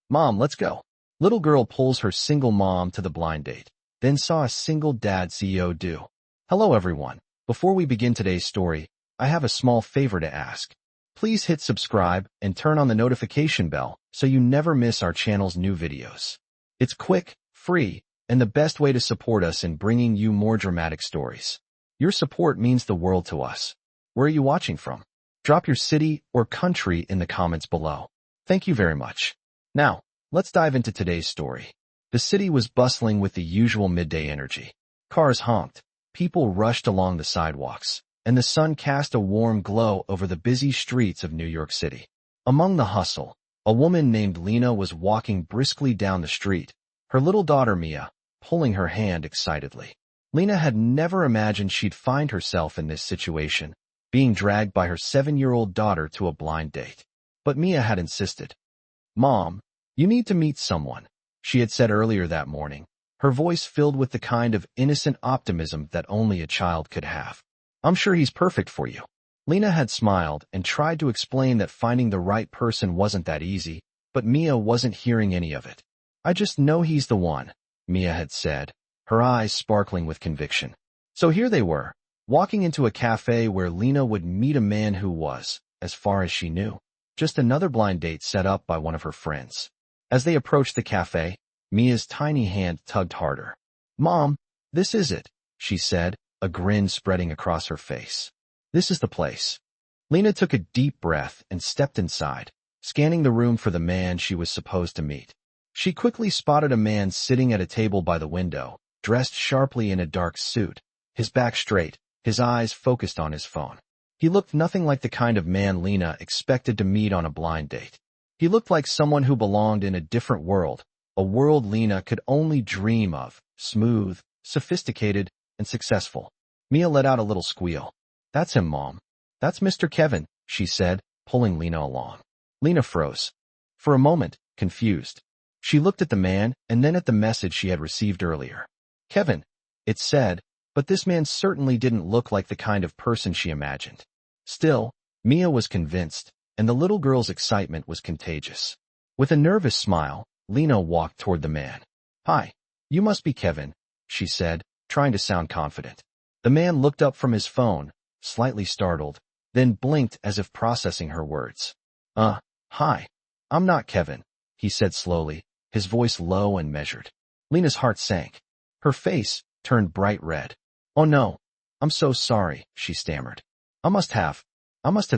Mom, let's go. Little girl pulls her single mom to the blind date, then saw a single dad CEO do. Hello everyone. Before we begin today's story, I have a small favor to ask. Please hit subscribe and turn on the notification bell so you never miss our channel's new videos. It's quick, free, and the best way to support us in bringing you more dramatic stories. Your support means the world to us. Where are you watching from? Drop your city or country in the comments below. Thank you very much. Now, let's dive into today's story. The city was bustling with the usual midday energy. Cars honked, people rushed along the sidewalks, and the sun cast a warm glow over the busy streets of New York City. Among the hustle, a woman named Lena was walking briskly down the street, her little daughter Mia pulling her hand excitedly. Lena had never imagined she'd find herself in this situation, being dragged by her 7-year-old daughter to a blind date. But Mia had insisted. "Mom, you need to meet someone," she had said earlier that morning, her voice filled with the kind of innocent optimism that only a child could have. "I'm sure he's perfect for you." Lena had smiled and tried to explain that finding the right person wasn't that easy, but Mia wasn't hearing any of it. "I just know he's the one," Mia had said, her eyes sparkling with conviction. So here they were, walking into a cafe where Lena would meet a man who was, as far as she knew, just another blind date set up by one of her friends. As they approached the cafe, Mia's tiny hand tugged harder. "Mom, this is it," she said, a grin spreading across her face. "This is the place." Lena took a deep breath and stepped inside, scanning the room for the man she was supposed to meet. She quickly spotted a man sitting at a table by the window, dressed sharply in a dark suit, his back straight, his eyes focused on his phone. He looked nothing like the kind of man Lena expected to meet on a blind date. He looked like someone who belonged in a different world, a world Lena could only dream of, smooth, sophisticated, and successful. Mia let out a little squeal. "That's him, Mom. That's Mr. Kevin," she said, pulling Lena along. Lena froze. For a moment, confused. She looked at the man and then at the message she had received earlier. "Kevin," it said, but this man certainly didn't look like the kind of person she imagined. Still, Mia was convinced, and the little girl's excitement was contagious. With a nervous smile, Lena walked toward the man. "Hi, you must be Kevin," she said, trying to sound confident. The man looked up from his phone, slightly startled, then blinked as if processing her words. Hi. I'm not Kevin," he said slowly, his voice low and measured. Lena's heart sank. Her face turned bright red. "Oh no, I'm so sorry," she stammered. I must have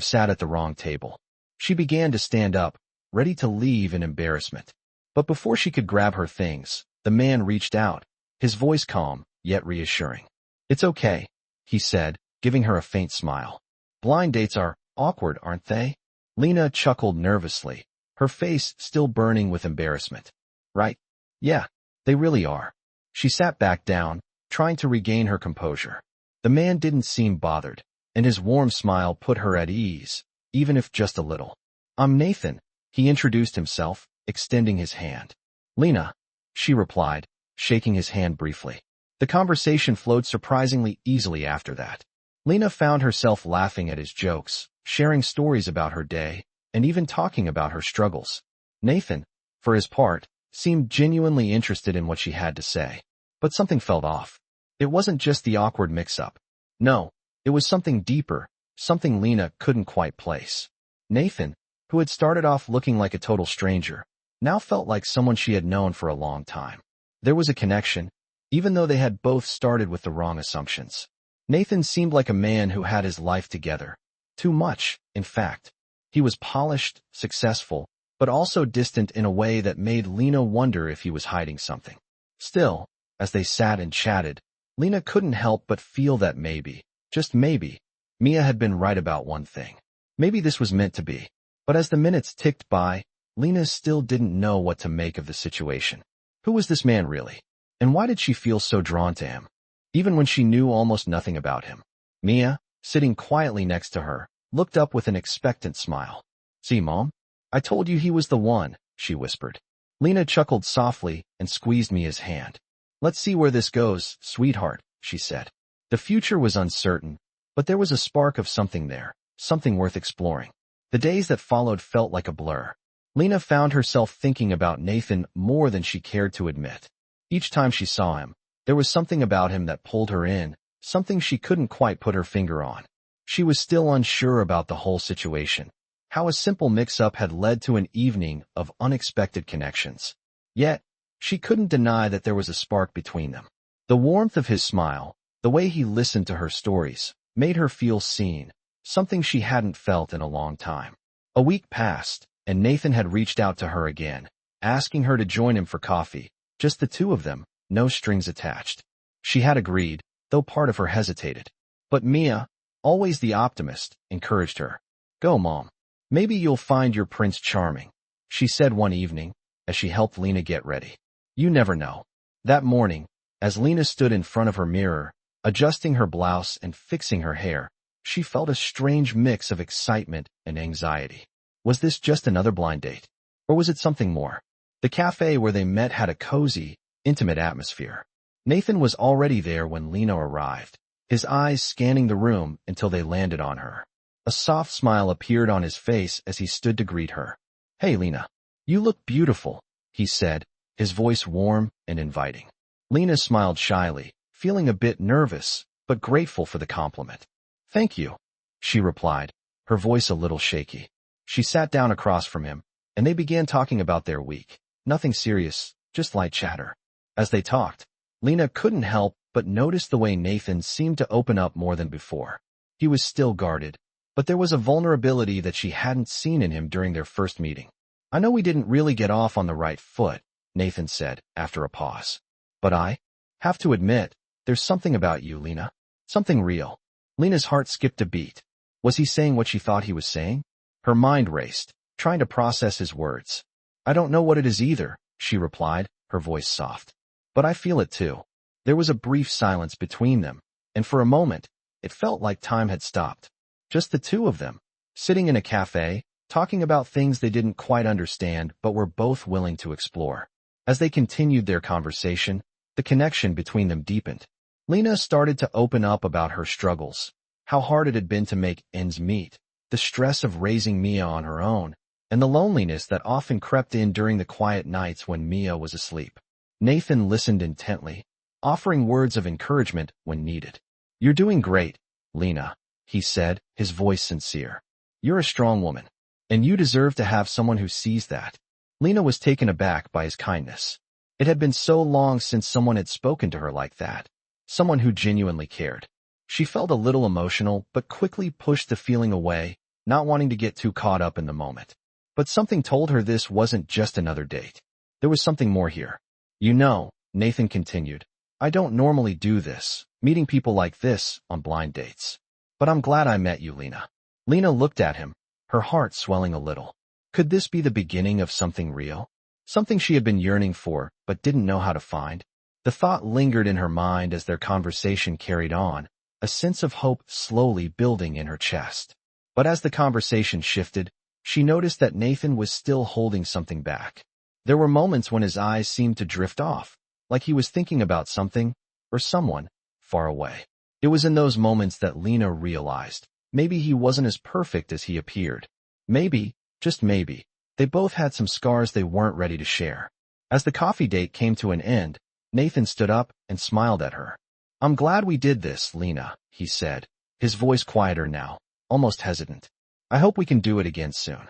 sat at the wrong table." She began to stand up, ready to leave in embarrassment. But before she could grab her things, the man reached out, his voice calm, yet reassuring. "It's okay," he said, giving her a faint smile. "Blind dates are awkward, aren't they?" Lena chuckled nervously, her face still burning with embarrassment. "Right? Yeah, they really are." She sat back down, trying to regain her composure. The man didn't seem bothered, and his warm smile put her at ease, even if just a little. "I'm Nathan," he introduced himself, extending his hand. "Lena," she replied, shaking his hand briefly. The conversation flowed surprisingly easily after that. Lena found herself laughing at his jokes, sharing stories about her day, and even talking about her struggles. Nathan, for his part, seemed genuinely interested in what she had to say. But something felt off. It wasn't just the awkward mix-up. No, it was something deeper, something Lena couldn't quite place. Nathan, who had started off looking like a total stranger, now felt like someone she had known for a long time. There was a connection, even though they had both started with the wrong assumptions. Nathan seemed like a man who had his life together. Too much, in fact. He was polished, successful, but also distant in a way that made Lena wonder if he was hiding something. Still, as they sat and chatted, Lena couldn't help but feel that maybe, just maybe, Mia had been right about one thing. Maybe this was meant to be. But as the minutes ticked by, Lena still didn't know what to make of the situation. Who was this man really? And why did she feel so drawn to him, even when she knew almost nothing about him? Mia, sitting quietly next to her, looked up with an expectant smile. "See, Mom? I told you he was the one," she whispered. Lena chuckled softly and squeezed Mia's hand. "Let's see where this goes, sweetheart," she said. The future was uncertain, but there was a spark of something there, something worth exploring. The days that followed felt like a blur. Lena found herself thinking about Nathan more than she cared to admit. Each time she saw him, there was something about him that pulled her in, something she couldn't quite put her finger on. She was still unsure about the whole situation, how a simple mix-up had led to an evening of unexpected connections. Yet, she couldn't deny that there was a spark between them. The warmth of his smile, the way he listened to her stories, made her feel seen, something she hadn't felt in a long time. A week passed, and Nathan had reached out to her again, asking her to join him for coffee, just the two of them, no strings attached. She had agreed, though part of her hesitated. But Mia, always the optimist, encouraged her. "Go, Mom. Maybe you'll find your prince charming," she said one evening, as she helped Lena get ready. You never know. That morning, as Lena stood in front of her mirror, adjusting her blouse and fixing her hair, she felt a strange mix of excitement and anxiety. Was this just another blind date? Or was it something more? The cafe where they met had a cozy, intimate atmosphere. Nathan was already there when Lena arrived, his eyes scanning the room until they landed on her. A soft smile appeared on his face as he stood to greet her. "Hey, Lena. You look beautiful," he said, his voice warm and inviting. Lena smiled shyly, feeling a bit nervous, but grateful for the compliment. "Thank you," she replied, her voice a little shaky. She sat down across from him, and they began talking about their week. Nothing serious, just light chatter. As they talked, Lena couldn't help but notice the way Nathan seemed to open up more than before. He was still guarded, but there was a vulnerability that she hadn't seen in him during their first meeting. "I know we didn't really get off on the right foot," Nathan said, after a pause. "But I have to admit, there's something about you, Lena. Something real." Lena's heart skipped a beat. Was he saying what she thought he was saying? Her mind raced, trying to process his words. "I don't know what it is either," she replied, her voice soft. "But I feel it too." There was a brief silence between them, and for a moment, it felt like time had stopped. Just the two of them, sitting in a cafe, talking about things they didn't quite understand but were both willing to explore. As they continued their conversation, the connection between them deepened. Lena started to open up about her struggles, how hard it had been to make ends meet, the stress of raising Mia on her own, and the loneliness that often crept in during the quiet nights when Mia was asleep. Nathan listened intently, offering words of encouragement when needed. "You're doing great, Lena," he said, his voice sincere. "You're a strong woman, and you deserve to have someone who sees that." Lena was taken aback by his kindness. It had been so long since someone had spoken to her like that, someone who genuinely cared. She felt a little emotional but quickly pushed the feeling away, not wanting to get too caught up in the moment. But something told her this wasn't just another date. There was something more here. "You know," Nathan continued, "I don't normally do this, meeting people like this on blind dates. But I'm glad I met you, Lena." Lena looked at him, her heart swelling a little. Could this be the beginning of something real? Something she had been yearning for, but didn't know how to find? The thought lingered in her mind as their conversation carried on, a sense of hope slowly building in her chest. But as the conversation shifted, she noticed that Nathan was still holding something back. There were moments when his eyes seemed to drift off, like he was thinking about something, or someone, far away. It was in those moments that Lena realized, maybe he wasn't as perfect as he appeared. Maybe, just maybe, they both had some scars they weren't ready to share. As the coffee date came to an end, Nathan stood up and smiled at her. "I'm glad we did this, Lena," he said, his voice quieter now, almost hesitant. "I hope we can do it again soon."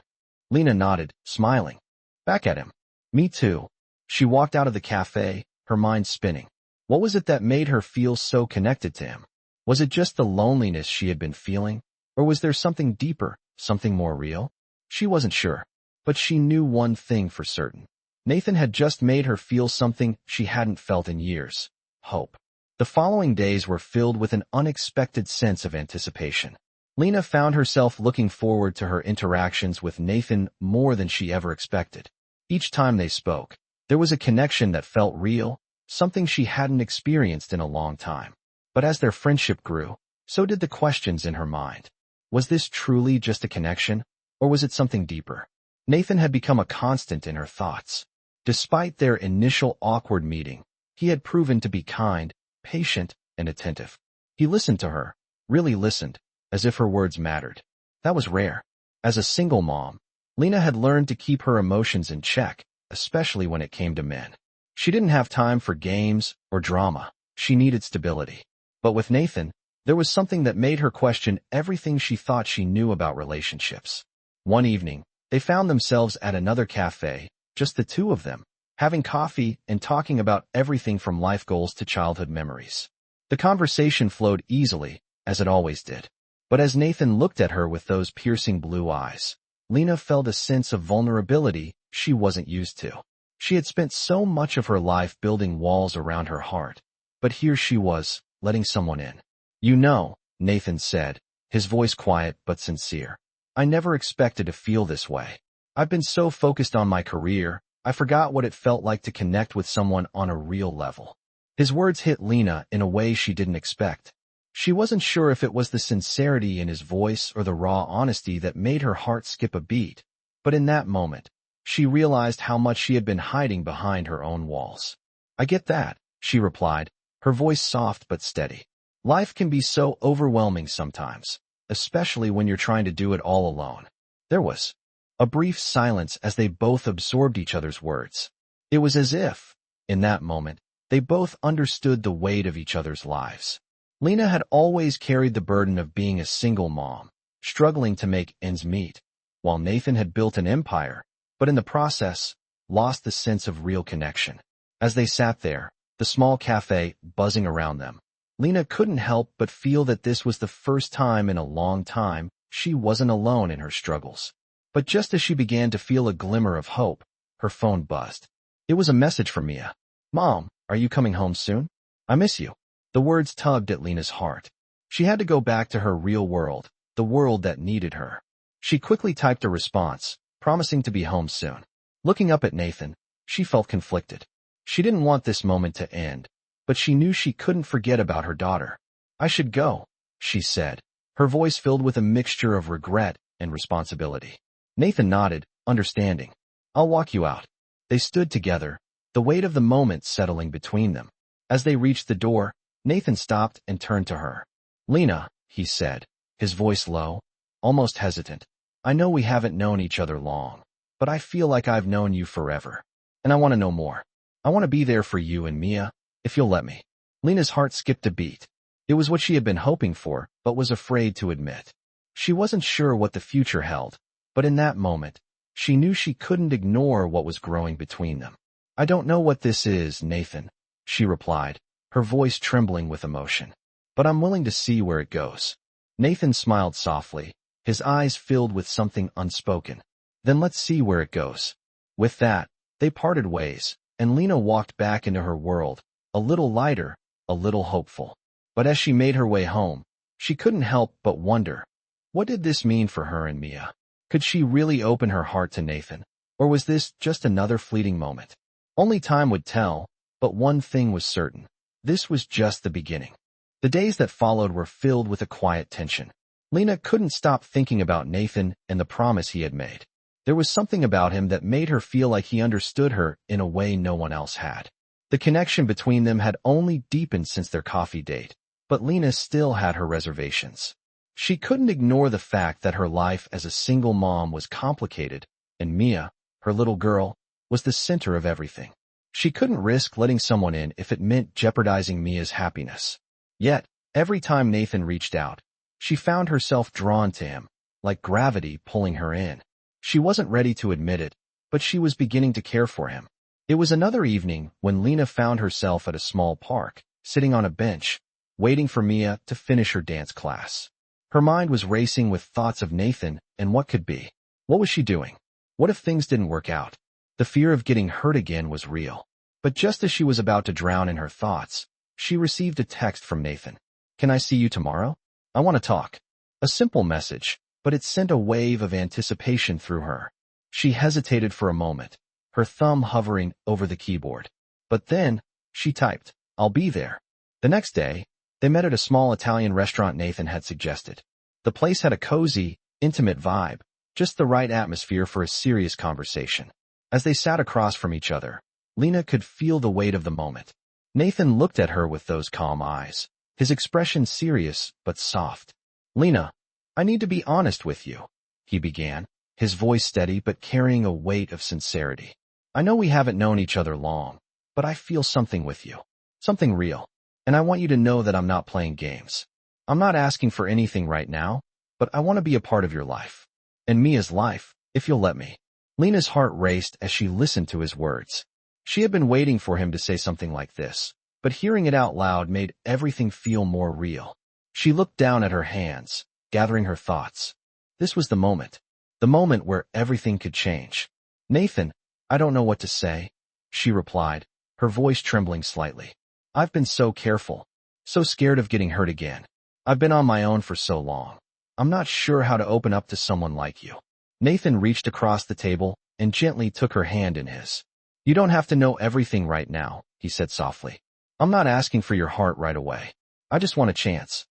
Lena nodded, smiling. Back at him. "Me too." She walked out of the cafe, her mind spinning. What was it that made her feel so connected to him? Was it just the loneliness she had been feeling? Or was there something deeper, something more real? She wasn't sure, but she knew one thing for certain. Nathan had just made her feel something she hadn't felt in years: hope. The following days were filled with an unexpected sense of anticipation. Lena found herself looking forward to her interactions with Nathan more than she ever expected. Each time they spoke, there was a connection that felt real, something she hadn't experienced in a long time. But as their friendship grew, so did the questions in her mind. Was this truly just a connection, or was it something deeper? Nathan had become a constant in her thoughts. Despite their initial awkward meeting, he had proven to be kind, patient, and attentive. He listened to her, really listened, as if her words mattered. That was rare. As a single mom, Lena had learned to keep her emotions in check, especially when it came to men. She didn't have time for games or drama. She needed stability. But with Nathan, there was something that made her question everything she thought she knew about relationships. One evening, they found themselves at another cafe, just the two of them, having coffee and talking about everything from life goals to childhood memories. The conversation flowed easily, as it always did. But as Nathan looked at her with those piercing blue eyes, Lena felt a sense of vulnerability she wasn't used to. She had spent so much of her life building walls around her heart, but here she was, letting someone in. "You know," Nathan said, his voice quiet but sincere, "I never expected to feel this way. I've been so focused on my career, I forgot what it felt like to connect with someone on a real level." His words hit Lena in a way she didn't expect. She wasn't sure if it was the sincerity in his voice or the raw honesty that made her heart skip a beat, but in that moment, she realized how much she had been hiding behind her own walls. "I get that," she replied, her voice soft but steady. "Life can be so overwhelming sometimes, especially when you're trying to do it all alone." There was a brief silence as they both absorbed each other's words. It was as if, in that moment, they both understood the weight of each other's lives. Lena had always carried the burden of being a single mom, struggling to make ends meet, while Nathan had built an empire, but in the process, lost the sense of real connection. As they sat there, the small cafe buzzing around them, Lena couldn't help but feel that this was the first time in a long time she wasn't alone in her struggles. But just as she began to feel a glimmer of hope, her phone buzzed. It was a message from Mia. "Mom, are you coming home soon? I miss you." The words tugged at Lena's heart. She had to go back to her real world, the world that needed her. She quickly typed a response, promising to be home soon. Looking up at Nathan, she felt conflicted. She didn't want this moment to end, but she knew she couldn't forget about her daughter. "I should go," she said, her voice filled with a mixture of regret and responsibility. Nathan nodded, understanding. "I'll walk you out." They stood together, the weight of the moment settling between them. As they reached the door, Nathan stopped and turned to her. "Lena," he said, his voice low, almost hesitant, "I know we haven't known each other long, but I feel like I've known you forever. And I want to know more. I want to be there for you and Mia, if you'll let me." Lena's heart skipped a beat. It was what she had been hoping for, but was afraid to admit. She wasn't sure what the future held, but in that moment, she knew she couldn't ignore what was growing between them. "I don't know what this is, Nathan," she replied, her voice trembling with emotion, "but I'm willing to see where it goes." Nathan smiled softly, his eyes filled with something unspoken. "Then let's see where it goes." With that, they parted ways, and Lena walked back into her world, a little lighter, a little hopeful. But as she made her way home, she couldn't help but wonder, what did this mean for her and Mia? Could she really open her heart to Nathan, or was this just another fleeting moment? Only time would tell, but one thing was certain. This was just the beginning. The days that followed were filled with a quiet tension. Lena couldn't stop thinking about Nathan and the promise he had made. There was something about him that made her feel like he understood her in a way no one else had. The connection between them had only deepened since their coffee date, but Lena still had her reservations. She couldn't ignore the fact that her life as a single mom was complicated, and Mia, her little girl, was the center of everything. She couldn't risk letting someone in if it meant jeopardizing Mia's happiness. Yet, every time Nathan reached out, she found herself drawn to him, like gravity pulling her in. She wasn't ready to admit it, but she was beginning to care for him. It was another evening when Lena found herself at a small park, sitting on a bench, waiting for Mia to finish her dance class. Her mind was racing with thoughts of Nathan and what could be. What was she doing? What if things didn't work out? The fear of getting hurt again was real. But just as she was about to drown in her thoughts, she received a text from Nathan. "Can I see you tomorrow? I want to talk." A simple message, but it sent a wave of anticipation through her. She hesitated for a moment, her thumb hovering over the keyboard. But then, she typed, "I'll be there." The next day, they met at a small Italian restaurant Nathan had suggested. The place had a cozy, intimate vibe, just the right atmosphere for a serious conversation. As they sat across from each other, Lena could feel the weight of the moment. Nathan looked at her with those calm eyes, his expression serious but soft. "Lena, I need to be honest with you," he began. his voice steady but carrying a weight of sincerity. I know we haven't known each other long, but I feel something with you. Something real. And I want you to know that I'm not playing games. I'm not asking for anything right now, but I want to be a part of your life. And Mia's life, if you'll let me. Lena's heart raced as she listened to his words. She had been waiting for him to say something like this, but hearing it out loud made everything feel more real. She looked down at her hands, gathering her thoughts. This was the moment where everything could change. Nathan, I don't know what to say, she replied, her voice trembling slightly. I've been so careful, so scared of getting hurt again. I've been on my own for so long. I'm not sure how to open up to someone like you. Nathan reached across the table and gently took her hand in his. You don't have to know everything right now, he said softly. I'm not asking for your heart right away. I just want a chance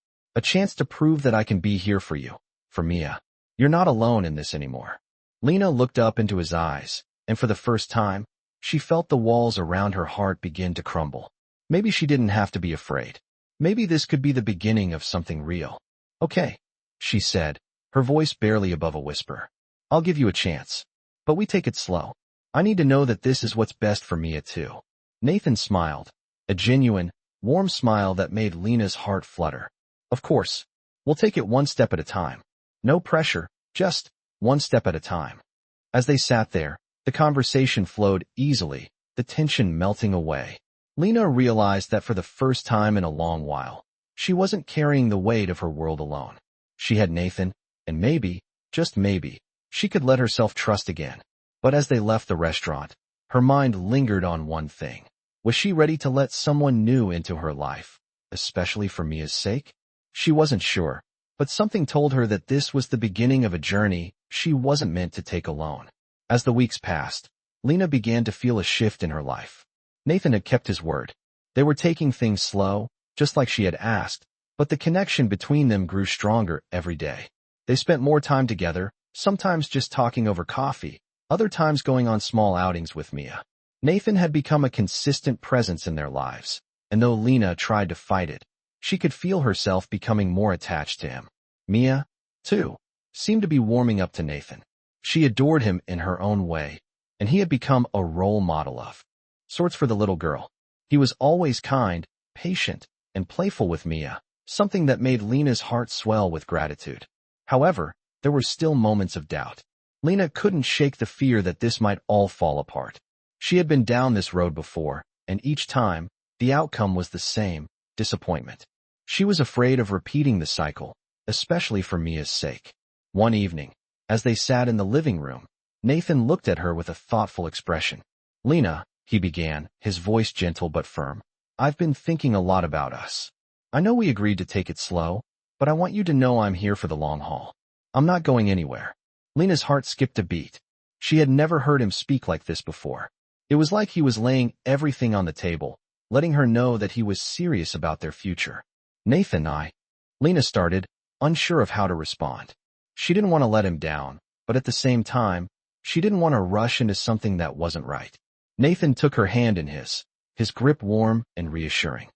to prove that I can be here for you, for Mia. You're not alone in this anymore. Lena looked up into his eyes, and for the first time, she felt the walls around her heart begin to crumble. Maybe she didn't have to be afraid. Maybe this could be the beginning of something real. Okay, she said, her voice barely above a whisper. I'll give you a chance. But we take it slow. I need to know that this is what's best for Mia too. Nathan smiled, a genuine, warm smile that made Lena's heart flutter. Of course, we'll take it one step at a time. No pressure, just one step at a time. As they sat there, the conversation flowed easily, the tension melting away. Lena realized that for the first time in a long while, she wasn't carrying the weight of her world alone. She had Nathan, and maybe, just maybe, she could let herself trust again. But as they left the restaurant, her mind lingered on one thing. Was she ready to let someone new into her life, especially for Mia's sake? She wasn't sure, but something told her that this was the beginning of a journey she wasn't meant to take alone. As the weeks passed, Lena began to feel a shift in her life. Nathan had kept his word. They were taking things slow, just like she had asked, but the connection between them grew stronger every day. They spent more time together, sometimes just talking over coffee, other times going on small outings with Mia. Nathan had become a consistent presence in their lives, and though Lena tried to fight it, she could feel herself becoming more attached to him. Mia, too, seemed to be warming up to Nathan. She adored him in her own way, and he had become a role model of sorts for the little girl. He was always kind, patient, and playful with Mia, something that made Lena's heart swell with gratitude. However, there were still moments of doubt. Lena couldn't shake the fear that this might all fall apart. She had been down this road before, and each time, the outcome was the same, disappointment. She was afraid of repeating the cycle, especially for Mia's sake. One evening, as they sat in the living room, Nathan looked at her with a thoughtful expression. Lena, he began, his voice gentle but firm, I've been thinking a lot about us. I know we agreed to take it slow, but I want you to know I'm here for the long haul. I'm not going anywhere. Lena's heart skipped a beat. She had never heard him speak like this before. It was like he was laying everything on the table, letting her know that he was serious about their future. Nathan, Lena started, unsure of how to respond. She didn't want to let him down, but at the same time, she didn't want to rush into something that wasn't right. Nathan took her hand in his grip warm and reassuring.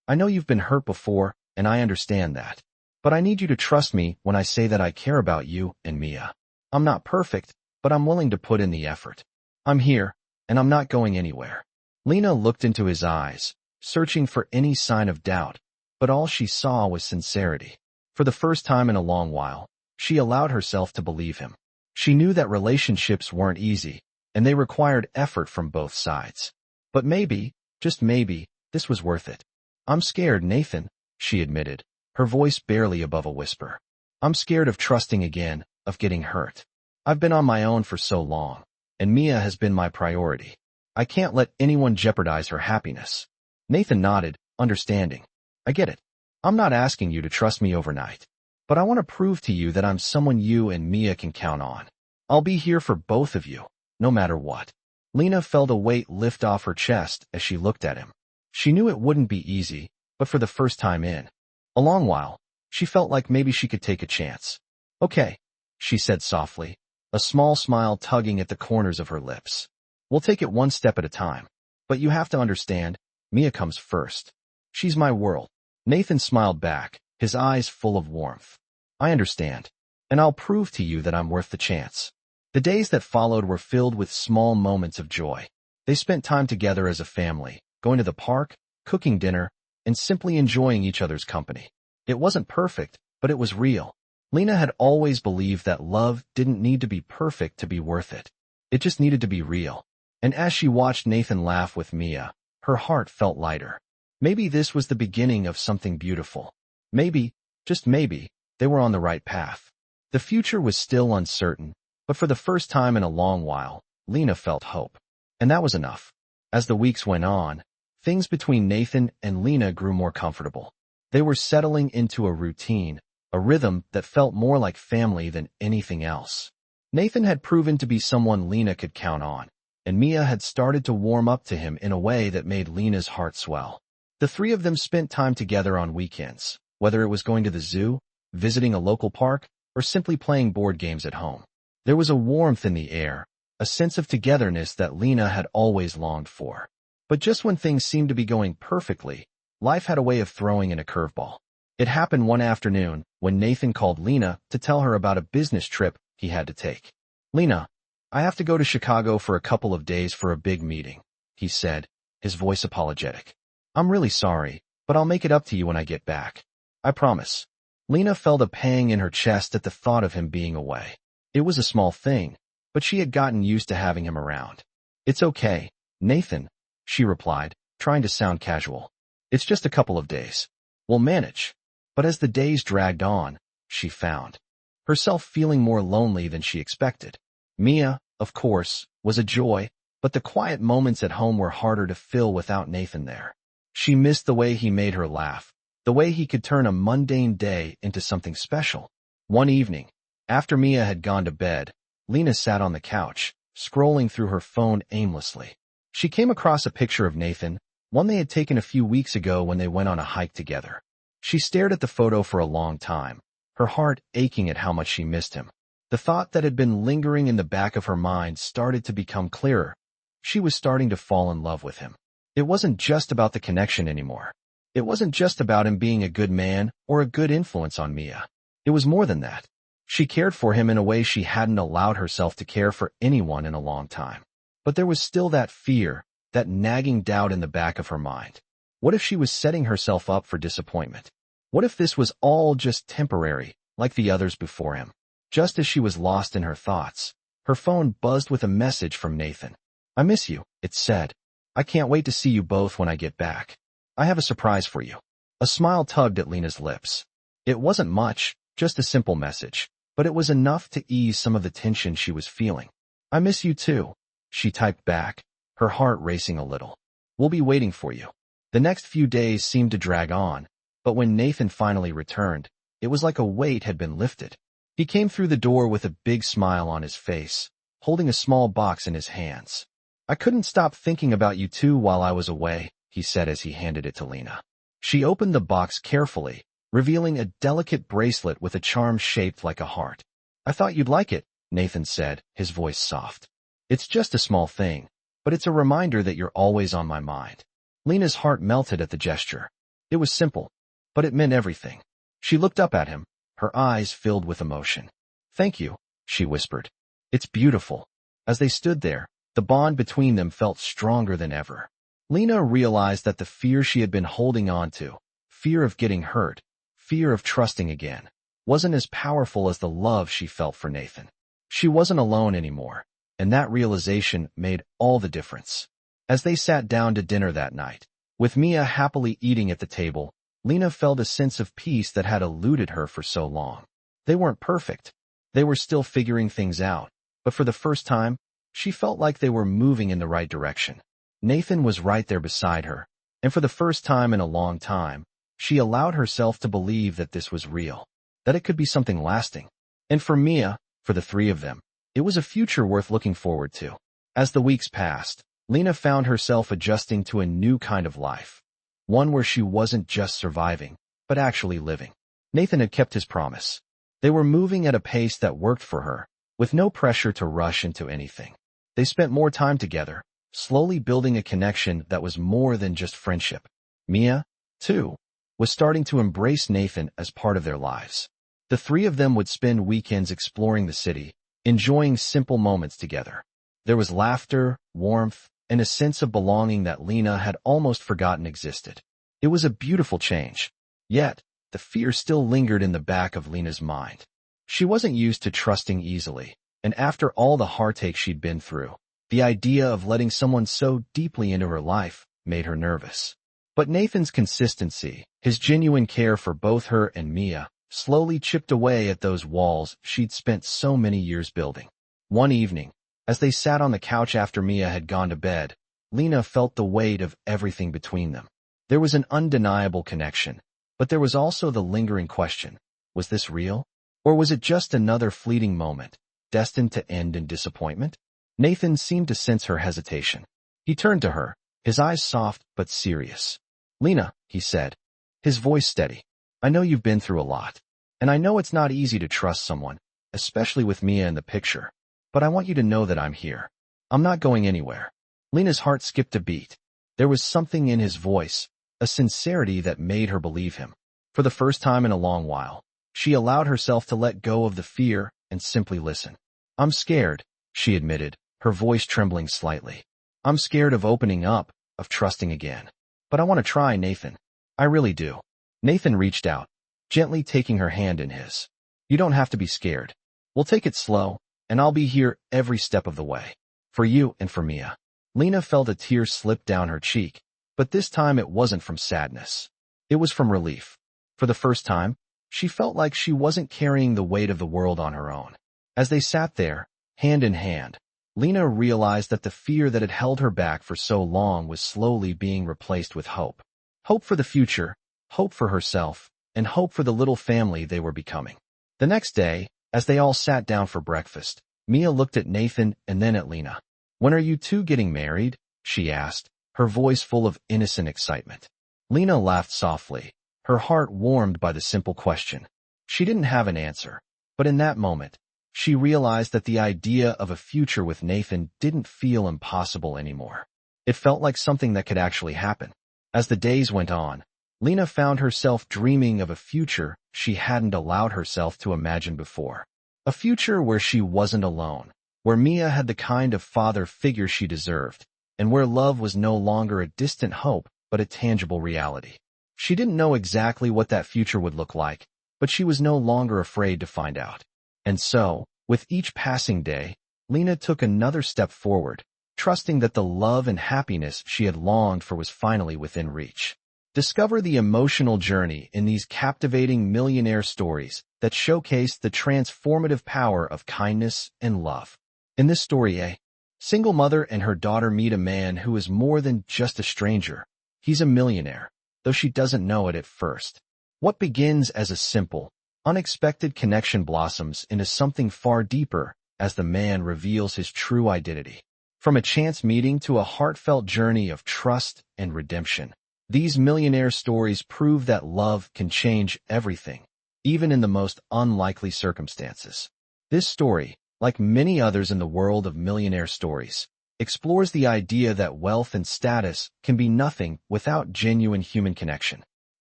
I know you've been hurt before, and I understand that. But I need you to trust me when I say that I care about you and Mia. I'm not perfect, but I'm willing to put in the effort. I'm here, and I'm not going anywhere. Lena looked into his eyes, searching for any sign of doubt, but all she saw was sincerity. For the first time in a long while, she allowed herself to believe him. She knew that relationships weren't easy, and they required effort from both sides. But maybe, just maybe, this was worth it. I'm scared, Nathan, she admitted, her voice barely above a whisper. I'm scared of trusting again, of getting hurt. I've been on my own for so long, and Mia has been my priority. I can't let anyone jeopardize her happiness. Nathan nodded, understanding. I get it. I'm not asking you to trust me overnight, but I want to prove to you that I'm someone you and Mia can count on. I'll be here for both of you, no matter what. Lena felt a weight lift off her chest as she looked at him. She knew it wouldn't be easy, but for the first time in a long while, she felt like maybe she could take a chance. Okay, she said softly, a small smile tugging at the corners of her lips. We'll take it one step at a time. But you have to understand, Mia comes first. She's my world. Nathan smiled back, his eyes full of warmth. I understand, and I'll prove to you that I'm worth the chance. The days that followed were filled with small moments of joy. They spent time together as a family, going to the park, cooking dinner, and simply enjoying each other's company. It wasn't perfect, but it was real. Lena had always believed that love didn't need to be perfect to be worth it. It just needed to be real. And as she watched Nathan laugh with Mia, her heart felt lighter. Maybe this was the beginning of something beautiful. Maybe, just maybe, they were on the right path. The future was still uncertain, but for the first time in a long while, Lena felt hope. And that was enough. As the weeks went on, things between Nathan and Lena grew more comfortable. They were settling into a routine, a rhythm that felt more like family than anything else. Nathan had proven to be someone Lena could count on, and Mia had started to warm up to him in a way that made Lena's heart swell. The three of them spent time together on weekends, whether it was going to the zoo, visiting a local park, or simply playing board games at home. There was a warmth in the air, a sense of togetherness that Lena had always longed for. But just when things seemed to be going perfectly, life had a way of throwing in a curveball. It happened one afternoon when Nathan called Lena to tell her about a business trip he had to take. "Lena, I have to go to Chicago for a couple of days for a big meeting," he said, his voice apologetic. "I'm really sorry, but I'll make it up to you when I get back. I promise." Lena felt a pang in her chest at the thought of him being away. It was a small thing, but she had gotten used to having him around. "It's okay, Nathan," she replied, trying to sound casual. "It's just a couple of days. We'll manage." But as the days dragged on, she found herself feeling more lonely than she expected. Mia, of course, was a joy, but the quiet moments at home were harder to fill without Nathan there. She missed the way he made her laugh, the way he could turn a mundane day into something special. One evening, after Mia had gone to bed, Lena sat on the couch, scrolling through her phone aimlessly. She came across a picture of Nathan, one they had taken a few weeks ago when they went on a hike together. She stared at the photo for a long time, her heart aching at how much she missed him. The thought that had been lingering in the back of her mind started to become clearer. She was starting to fall in love with him. It wasn't just about the connection anymore. It wasn't just about him being a good man or a good influence on Mia. It was more than that. She cared for him in a way she hadn't allowed herself to care for anyone in a long time. But there was still that fear, that nagging doubt in the back of her mind. What if she was setting herself up for disappointment? What if this was all just temporary, like the others before him? Just as she was lost in her thoughts, her phone buzzed with a message from Nathan. "I miss you," it said. "I can't wait to see you both when I get back. I have a surprise for you." A smile tugged at Lena's lips. It wasn't much, just a simple message, but it was enough to ease some of the tension she was feeling. "I miss you too," she typed back, her heart racing a little. "We'll be waiting for you." The next few days seemed to drag on, but when Nathan finally returned, it was like a weight had been lifted. He came through the door with a big smile on his face, holding a small box in his hands. "I couldn't stop thinking about you two while I was away," he said as he handed it to Lena. She opened the box carefully, revealing a delicate bracelet with a charm shaped like a heart. "I thought you'd like it," Nathan said, his voice soft. "It's just a small thing, but it's a reminder that you're always on my mind." Lena's heart melted at the gesture. It was simple, but it meant everything. She looked up at him, her eyes filled with emotion. "Thank you," she whispered. "It's beautiful." As they stood there, the bond between them felt stronger than ever. Lena realized that the fear she had been holding on to, fear of getting hurt, fear of trusting again, wasn't as powerful as the love she felt for Nathan. She wasn't alone anymore, and that realization made all the difference. As they sat down to dinner that night, with Mia happily eating at the table, Lena felt a sense of peace that had eluded her for so long. They weren't perfect. They were still figuring things out, but for the first time, she felt like they were moving in the right direction. Nathan was right there beside her, and for the first time in a long time, she allowed herself to believe that this was real, that it could be something lasting. And for Mia, for the three of them, it was a future worth looking forward to. As the weeks passed, Lena found herself adjusting to a new kind of life, one where she wasn't just surviving, but actually living. Nathan had kept his promise. They were moving at a pace that worked for her, with no pressure to rush into anything. They spent more time together, slowly building a connection that was more than just friendship. Mia, too, was starting to embrace Nathan as part of their lives. The three of them would spend weekends exploring the city, enjoying simple moments together. There was laughter, warmth, and a sense of belonging that Lena had almost forgotten existed. It was a beautiful change. Yet, the fear still lingered in the back of Lena's mind. She wasn't used to trusting easily, and after all the heartache she'd been through, the idea of letting someone so deeply into her life made her nervous. But Nathan's consistency, his genuine care for both her and Mia, slowly chipped away at those walls she'd spent so many years building. One evening, as they sat on the couch after Mia had gone to bed, Lena felt the weight of everything between them. There was an undeniable connection, but there was also the lingering question, was this real? Or was it just another fleeting moment, destined to end in disappointment? Nathan seemed to sense her hesitation. He turned to her, his eyes soft but serious. "Lena," he said, his voice steady, "I know you've been through a lot, and I know it's not easy to trust someone, especially with Mia in the picture, but I want you to know that I'm here. I'm not going anywhere." Lena's heart skipped a beat. There was something in his voice, a sincerity that made her believe him. For the first time in a long while, she allowed herself to let go of the fear and simply listen. "I'm scared," she admitted, her voice trembling slightly. "I'm scared of opening up, of trusting again. But I want to try, Nathan. I really do." Nathan reached out, gently taking her hand in his. "You don't have to be scared. We'll take it slow, and I'll be here every step of the way. For you and for Mia." Lena felt a tear slip down her cheek, but this time it wasn't from sadness. It was from relief. For the first time, she felt like she wasn't carrying the weight of the world on her own. As they sat there, hand in hand, Lena realized that the fear that had held her back for so long was slowly being replaced with hope. Hope for the future, hope for herself, and hope for the little family they were becoming. The next day, as they all sat down for breakfast, Mia looked at Nathan and then at Lena. "When are you two getting married?" she asked, her voice full of innocent excitement. Lena laughed softly, her heart warmed by the simple question. She didn't have an answer, but in that moment, she realized that the idea of a future with Nathan didn't feel impossible anymore. It felt like something that could actually happen. As the days went on, Lena found herself dreaming of a future she hadn't allowed herself to imagine before. A future where she wasn't alone, where Mia had the kind of father figure she deserved, and where love was no longer a distant hope but a tangible reality. She didn't know exactly what that future would look like, but she was no longer afraid to find out. And so, with each passing day, Lena took another step forward, trusting that the love and happiness she had longed for was finally within reach. Discover the emotional journey in these captivating millionaire stories that showcase the transformative power of kindness and love. In this story, a single mother and her daughter meet a man who is more than just a stranger. He's a millionaire, though she doesn't know it at first. What begins as a simple, unexpected connection blossoms into something far deeper as the man reveals his true identity. From a chance meeting to a heartfelt journey of trust and redemption, these millionaire stories prove that love can change everything, even in the most unlikely circumstances. This story, like many others in the world of millionaire stories, explores the idea that wealth and status can be nothing without genuine human connection.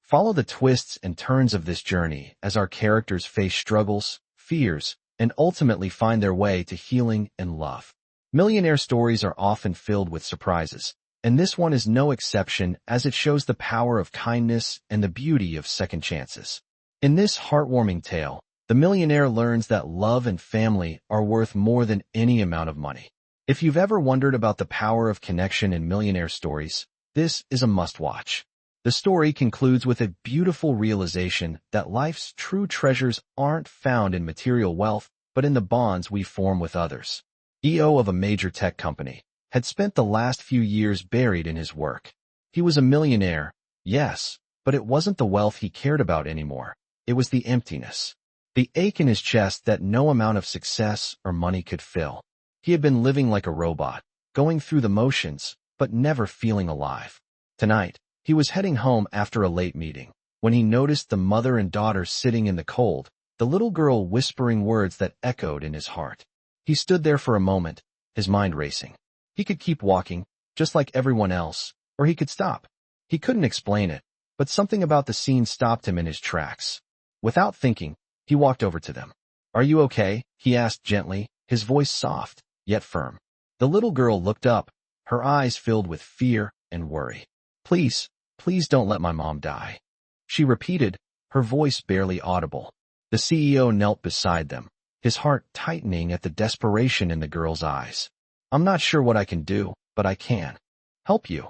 Follow the twists and turns of this journey as our characters face struggles, fears, and ultimately find their way to healing and love. Millionaire stories are often filled with surprises, and this one is no exception as it shows the power of kindness and the beauty of second chances. In this heartwarming tale, the millionaire learns that love and family are worth more than any amount of money. If you've ever wondered about the power of connection in millionaire stories, this is a must-watch. The story concludes with a beautiful realization that life's true treasures aren't found in material wealth, but in the bonds we form with others. CEO of a major tech company had spent the last few years buried in his work. He was a millionaire, yes, but it wasn't the wealth he cared about anymore. It was the emptiness, the ache in his chest that no amount of success or money could fill. He had been living like a robot, going through the motions, but never feeling alive. Tonight, he was heading home after a late meeting, when he noticed the mother and daughter sitting in the cold, the little girl whispering words that echoed in his heart. He stood there for a moment, his mind racing. He could keep walking, just like everyone else, or he could stop. He couldn't explain it, but something about the scene stopped him in his tracks. Without thinking, he walked over to them. "Are you okay?" he asked gently, his voice soft, yet firm. The little girl looked up, her eyes filled with fear and worry. Please, please don't let my mom die, she repeated, her voice barely audible. The CEO knelt beside them, his heart tightening at the desperation in the girl's eyes. I'm not sure what I can do, but I can help you,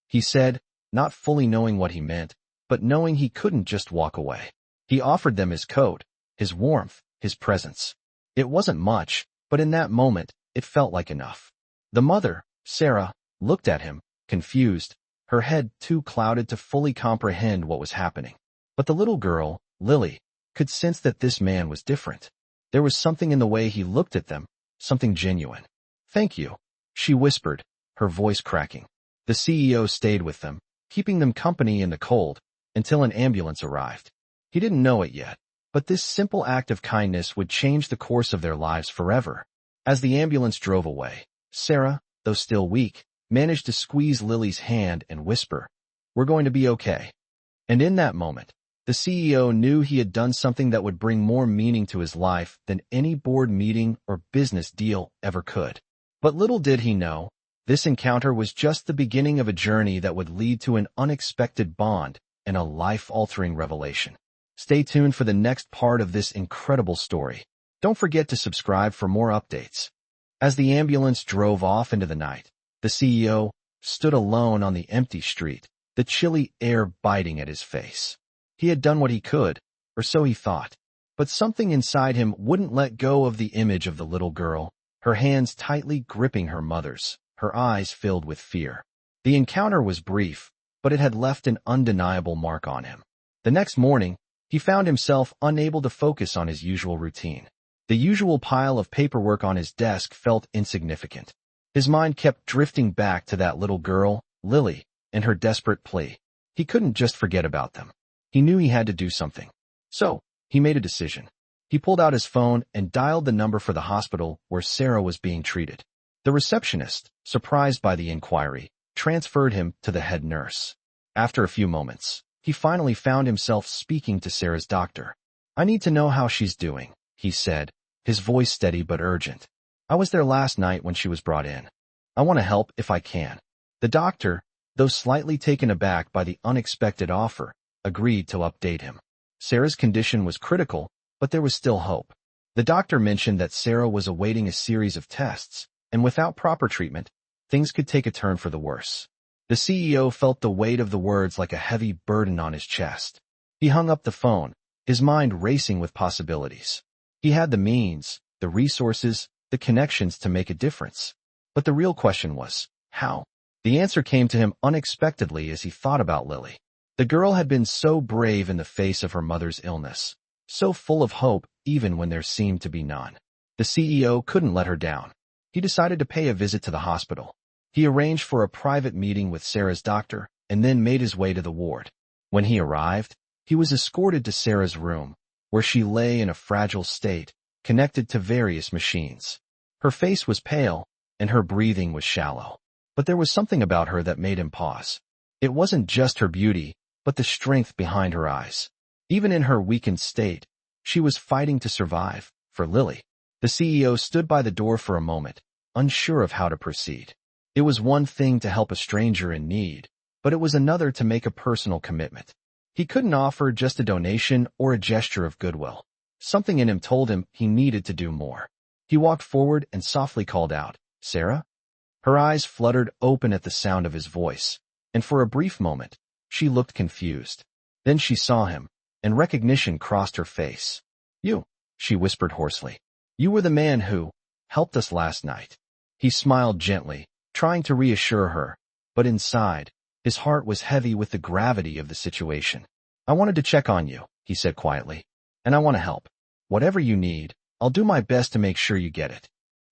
he said, not fully knowing what he meant, but knowing he couldn't just walk away. He offered them his coat, his warmth, his presence. It wasn't much, but in that moment, it felt like enough. The mother, Sarah, looked at him, confused, her head too clouded to fully comprehend what was happening. But the little girl, Lily, could sense that this man was different. There was something in the way he looked at them, something genuine. Thank you, she whispered, her voice cracking. The CEO stayed with them, keeping them company in the cold, until an ambulance arrived. He didn't know it yet, but this simple act of kindness would change the course of their lives forever. As the ambulance drove away, Sarah, though still weak, managed to squeeze Lily's hand and whisper, "We're going to be okay." And in that moment, the CEO knew he had done something that would bring more meaning to his life than any board meeting or business deal ever could. But little did he know, this encounter was just the beginning of a journey that would lead to an unexpected bond and a life-altering revelation. Stay tuned for the next part of this incredible story. Don't forget to subscribe for more updates. As the ambulance drove off into the night, the CEO stood alone on the empty street, the chilly air biting at his face. He had done what he could, or so he thought, but something inside him wouldn't let go of the image of the little girl, her hands tightly gripping her mother's, her eyes filled with fear. The encounter was brief, but it had left an undeniable mark on him. The next morning, he found himself unable to focus on his usual routine. The usual pile of paperwork on his desk felt insignificant. His mind kept drifting back to that little girl, Lily, and her desperate plea. He couldn't just forget about them. He knew he had to do something. So, he made a decision. He pulled out his phone and dialed the number for the hospital where Sarah was being treated. The receptionist, surprised by the inquiry, transferred him to the head nurse. After a few moments, he finally found himself speaking to Sarah's doctor. "I need to know how she's doing," he said, his voice steady but urgent. "I was there last night when she was brought in. I want to help if I can." The doctor, though slightly taken aback by the unexpected offer, agreed to update him. Sarah's condition was critical, but there was still hope. The doctor mentioned that Sarah was awaiting a series of tests, and without proper treatment, things could take a turn for the worse. The CEO felt the weight of the words like a heavy burden on his chest. He hung up the phone, his mind racing with possibilities. He had the means, the resources, the connections to make a difference. But the real question was, how? The answer came to him unexpectedly as he thought about Lily. The girl had been so brave in the face of her mother's illness, so full of hope even when there seemed to be none. The CEO couldn't let her down. He decided to pay a visit to the hospital. He arranged for a private meeting with Sarah's doctor and then made his way to the ward. When he arrived, he was escorted to Sarah's room, where she lay in a fragile state, connected to various machines. Her face was pale, and her breathing was shallow. But there was something about her that made him pause. It wasn't just her beauty, but the strength behind her eyes. Even in her weakened state, she was fighting to survive, for Lily. The CEO stood by the door for a moment, unsure of how to proceed. It was one thing to help a stranger in need, but it was another to make a personal commitment. He couldn't offer just a donation or a gesture of goodwill. Something in him told him he needed to do more. He walked forward and softly called out, "Sarah?" Her eyes fluttered open at the sound of his voice, and for a brief moment, she looked confused. Then she saw him, and recognition crossed her face. "You," she whispered hoarsely. "You were the man who helped us last night." He smiled gently, trying to reassure her, but inside, his heart was heavy with the gravity of the situation. "I wanted to check on you," he said quietly, "and I want to help. Whatever you need, I'll do my best to make sure you get it."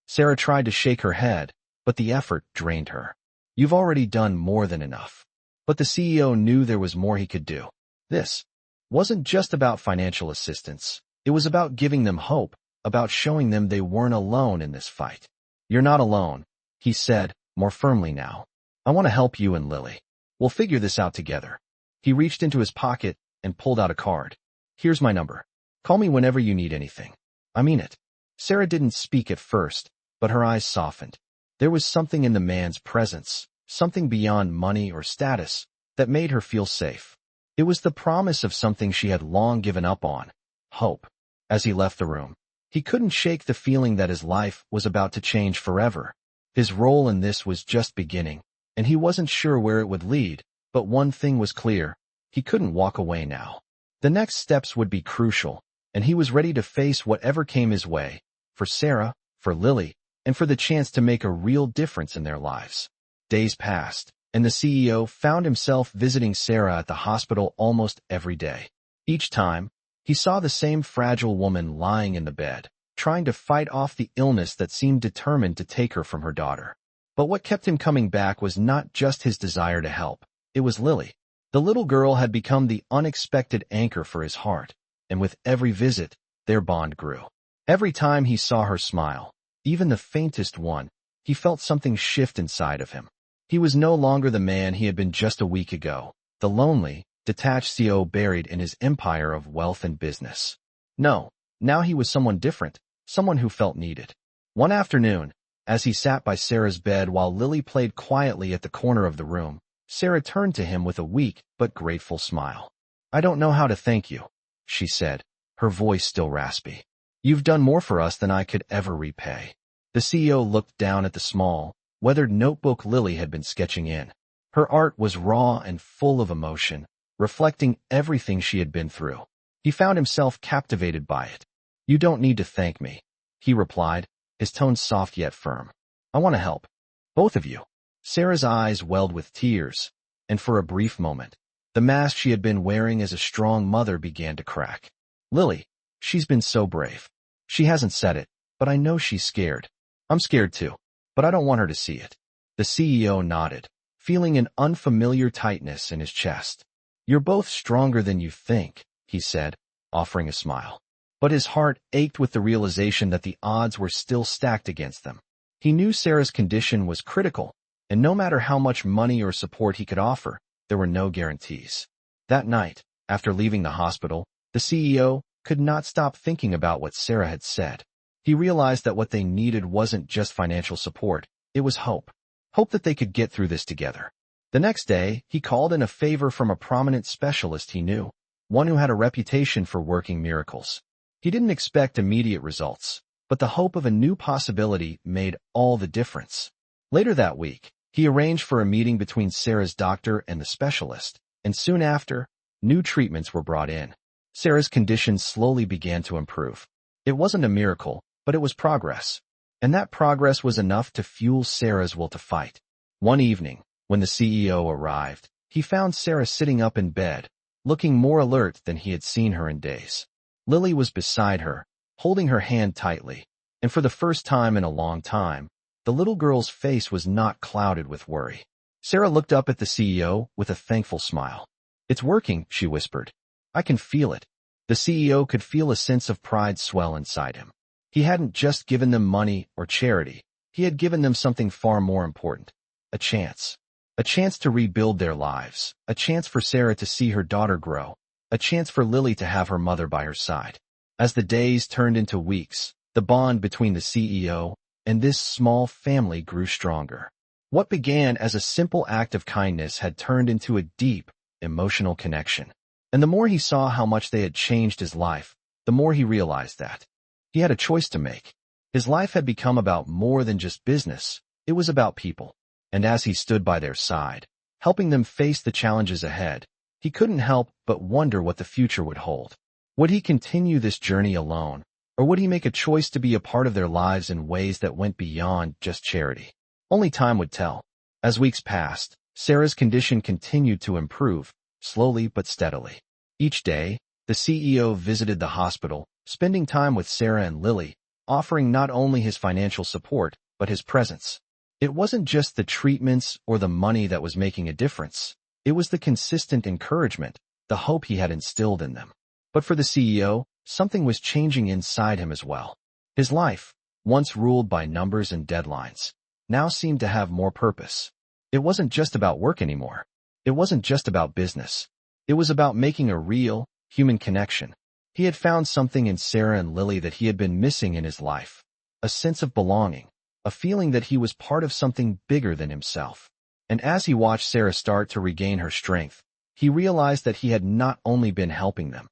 Sarah tried to shake her head, but the effort drained her. "You've already done more than enough." But the CEO knew there was more he could do. This wasn't just about financial assistance. It was about giving them hope, about showing them they weren't alone in this fight. "You're not alone," he said, more firmly now. "I want to help you and Lily. We'll figure this out together." He reached into his pocket and pulled out a card. "Here's my number. Call me whenever you need anything. I mean it." Sarah didn't speak at first, but her eyes softened. There was something in the man's presence, something beyond money or status, that made her feel safe. It was the promise of something she had long given up on: hope. As he left the room, he couldn't shake the feeling that his life was about to change forever. His role in this was just beginning, and he wasn't sure where it would lead, but one thing was clear: he couldn't walk away now. The next steps would be crucial, and he was ready to face whatever came his way, for Sarah, for Lily, and for the chance to make a real difference in their lives. Days passed, and the CEO found himself visiting Sarah at the hospital almost every day. Each time, he saw the same fragile woman lying in the bed, trying to fight off the illness that seemed determined to take her from her daughter. But what kept him coming back was not just his desire to help. It was Lily. The little girl had become the unexpected anchor for his heart, and with every visit, their bond grew. Every time he saw her smile, even the faintest one, he felt something shift inside of him. He was no longer the man he had been just a week ago, the lonely, detached CEO buried in his empire of wealth and business. No, now he was someone different, someone who felt needed. One afternoon, as he sat by Sarah's bed while Lily played quietly at the corner of the room, Sarah turned to him with a weak but grateful smile. "I don't know how to thank you," she said, her voice still raspy. "You've done more for us than I could ever repay." The CEO looked down at the small, weathered notebook Lily had been sketching in. Her art was raw and full of emotion, reflecting everything she had been through. He found himself captivated by it. "You don't need to thank me," he replied, his tone soft yet firm. "I want to help. Both of you." Sarah's eyes welled with tears, and for a brief moment, the mask she had been wearing as a strong mother began to crack. "Lily, she's been so brave. She hasn't said it, but I know she's scared. I'm scared too, but I don't want her to see it." The CEO nodded, feeling an unfamiliar tightness in his chest. "You're both stronger than you think," he said, offering a smile. But his heart ached with the realization that the odds were still stacked against them. He knew Sarah's condition was critical, and no matter how much money or support he could offer, there were no guarantees. That night, after leaving the hospital, the CEO could not stop thinking about what Sarah had said. He realized that what they needed wasn't just financial support, it was hope. Hope that they could get through this together. The next day, he called in a favor from a prominent specialist he knew, one who had a reputation for working miracles. He didn't expect immediate results, but the hope of a new possibility made all the difference. Later that week, he arranged for a meeting between Sarah's doctor and the specialist, and soon after, new treatments were brought in. Sarah's condition slowly began to improve. It wasn't a miracle, but it was progress. And that progress was enough to fuel Sarah's will to fight. One evening, when the CEO arrived, he found Sarah sitting up in bed, looking more alert than he had seen her in days. Lily was beside her, holding her hand tightly, and for the first time in a long time, the little girl's face was not clouded with worry. Sarah looked up at the CEO with a thankful smile. "It's working," she whispered. "I can feel it." The CEO could feel a sense of pride swell inside him. He hadn't just given them money or charity. He had given them something far more important: a chance. A chance to rebuild their lives. A chance for Sarah to see her daughter grow. A chance for Lily to have her mother by her side. As the days turned into weeks, the bond between the CEO and this small family grew stronger. What began as a simple act of kindness had turned into a deep, emotional connection. And the more he saw how much they had changed his life, the more he realized that he had a choice to make. His life had become about more than just business. It was about people. And as he stood by their side, helping them face the challenges ahead, he couldn't help but wonder what the future would hold. Would he continue this journey alone, or would he make a choice to be a part of their lives in ways that went beyond just charity? Only time would tell. As weeks passed, Sarah's condition continued to improve, slowly but steadily. Each day, the CEO visited the hospital, spending time with Sarah and Lily, offering not only his financial support, but his presence. It wasn't just the treatments or the money that was making a difference. It was the consistent encouragement, the hope he had instilled in them. But for the CEO, something was changing inside him as well. His life, once ruled by numbers and deadlines, now seemed to have more purpose. It wasn't just about work anymore. It wasn't just about business. It was about making a real, human connection. He had found something in Sarah and Lily that he had been missing in his life. A sense of belonging, a feeling that he was part of something bigger than himself. And as he watched Sarah start to regain her strength, he realized that he had not only been helping them,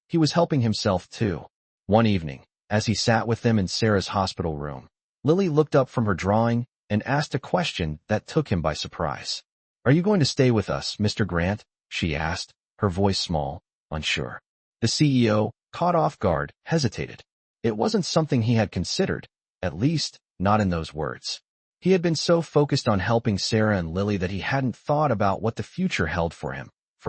he was helping himself too. One evening, as he sat with them in Sarah's hospital room, Lily looked up from her drawing and asked a question that took him by surprise. "Are you going to stay with us, Mr. Grant?" she asked, her voice small, unsure. The CEO, caught off guard, hesitated. It wasn't something he had considered, at least, not in those words. He had been so focused on helping Sarah and Lily that he hadn't thought about what the future held for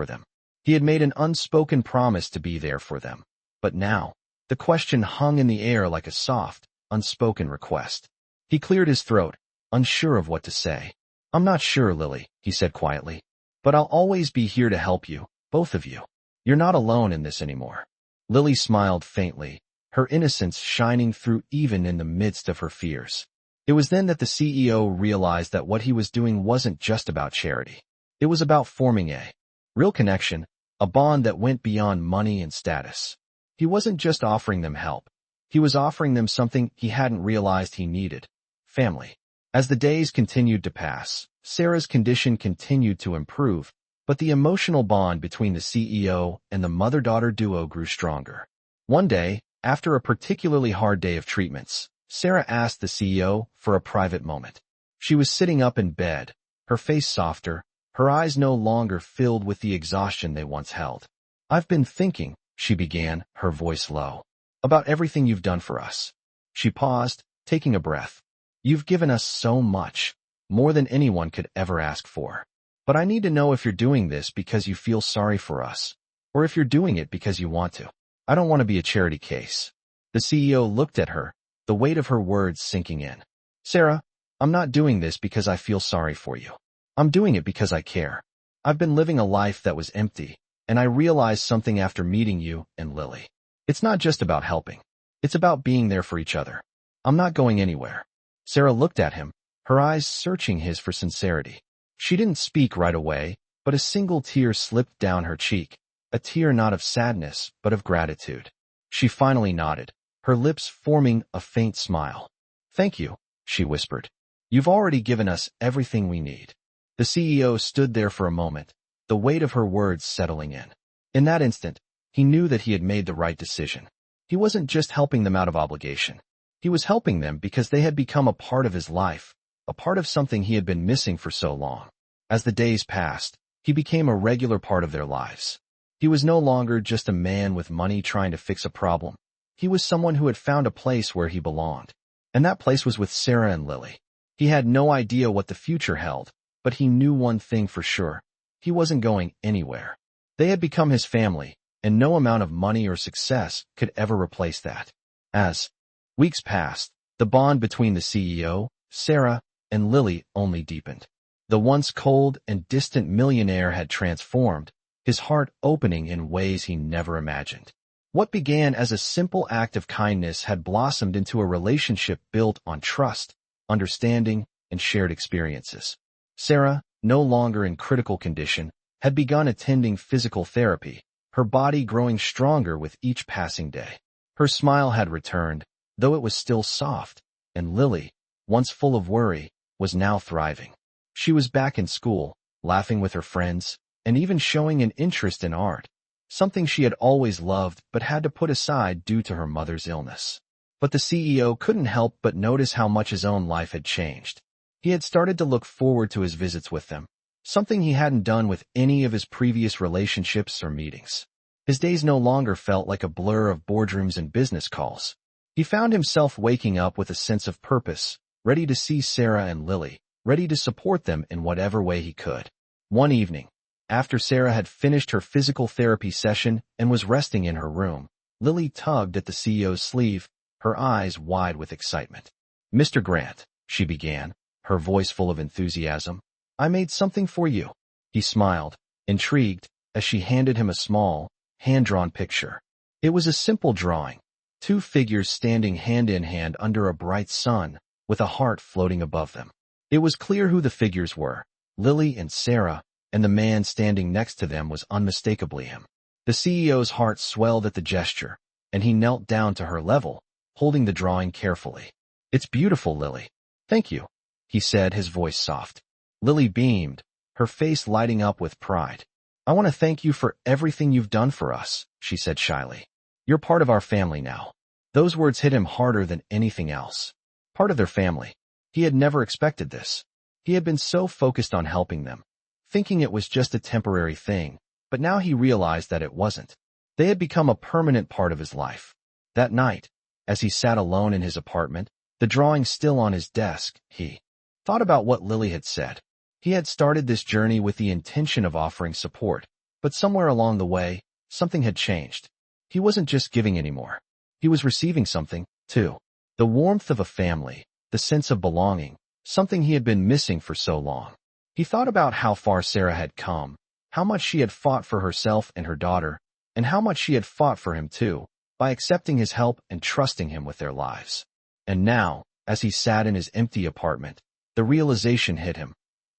them. He had made an unspoken promise to be there for them. But now, the question hung in the air like a soft, unspoken request. He cleared his throat, unsure of what to say. "I'm not sure, Lily," he said quietly. "But I'll always be here to help you, both of you. You're not alone in this anymore." Lily smiled faintly, her innocence shining through even in the midst of her fears. It was then that the CEO realized that what he was doing wasn't just about charity. It was about forming a real connection, a bond that went beyond money and status. He wasn't just offering them help. He was offering them something he hadn't realized he needed: family. As the days continued to pass, Sarah's condition continued to improve, but the emotional bond between the CEO and the mother-daughter duo grew stronger. One day, after a particularly hard day of treatments, Sarah asked the CEO for a private moment. She was sitting up in bed, her face softer, her eyes no longer filled with the exhaustion they once held. "I've been thinking," she began, her voice low, "about everything you've done for us." She paused, taking a breath. "You've given us so much, more than anyone could ever ask for. But I need to know if you're doing this because you feel sorry for us, or if you're doing it because you want to. I don't want to be a charity case." The CEO looked at her, the weight of her words sinking in. "Sarah, I'm not doing this because I feel sorry for you. I'm doing it because I care. I've been living a life that was empty, and I realized something after meeting you and Lily. It's not just about helping. It's about being there for each other. I'm not going anywhere." Sarah looked at him, her eyes searching his for sincerity. She didn't speak right away, but a single tear slipped down her cheek, a tear not of sadness, but of gratitude. She finally nodded, her lips forming a faint smile. "Thank you," she whispered. "You've already given us everything we need." The CEO stood there for a moment, the weight of her words settling in. In that instant, he knew that he had made the right decision. He wasn't just helping them out of obligation. He was helping them because they had become a part of his life, a part of something he had been missing for so long. As the days passed, he became a regular part of their lives. He was no longer just a man with money trying to fix a problem. He was someone who had found a place where he belonged. And that place was with Sarah and Lily. He had no idea what the future held, but he knew one thing for sure. He wasn't going anywhere. They had become his family, and no amount of money or success could ever replace that. As weeks passed, the bond between the CEO, Sarah, and Lily only deepened. The once cold and distant millionaire had transformed, his heart opening in ways he never imagined. What began as a simple act of kindness had blossomed into a relationship built on trust, understanding, and shared experiences. Sarah, no longer in critical condition, had begun attending physical therapy, her body growing stronger with each passing day. Her smile had returned, though it was still soft, and Lily, once full of worry, was now thriving. She was back in school, laughing with her friends, and even showing an interest in art, something she had always loved but had to put aside due to her mother's illness. But the CEO couldn't help but notice how much his own life had changed. He had started to look forward to his visits with them, something he hadn't done with any of his previous relationships or meetings. His days no longer felt like a blur of boardrooms and business calls. He found himself waking up with a sense of purpose, ready to see Sarah and Lily, ready to support them in whatever way he could. One evening, after Sarah had finished her physical therapy session and was resting in her room, Lily tugged at the CEO's sleeve, her eyes wide with excitement. "Mr. Grant," she began, her voice full of enthusiasm, "I made something for you." He smiled, intrigued, as she handed him a small, hand-drawn picture. It was a simple drawing, two figures standing hand in hand under a bright sun, with a heart floating above them. It was clear who the figures were, Lily and Sarah, and the man standing next to them was unmistakably him. The CEO's heart swelled at the gesture, and he knelt down to her level, holding the drawing carefully. "It's beautiful, Lily." "Thank you," he said, his voice soft. Lily beamed, her face lighting up with pride. "I want to thank you for everything you've done for us," she said shyly. "You're part of our family now." Those words hit him harder than anything else. Part of their family. He had never expected this. He had been so focused on helping them, thinking it was just a temporary thing, but now he realized that it wasn't. They had become a permanent part of his life. That night, as he sat alone in his apartment, the drawing still on his desk, he thought about what Lily had said. He had started this journey with the intention of offering support, but somewhere along the way, something had changed. He wasn't just giving anymore. He was receiving something, too. The warmth of a family, the sense of belonging, something he had been missing for so long. He thought about how far Sarah had come, how much she had fought for herself and her daughter, and how much she had fought for him too, by accepting his help and trusting him with their lives. And now, as he sat in his empty apartment, the realization hit him.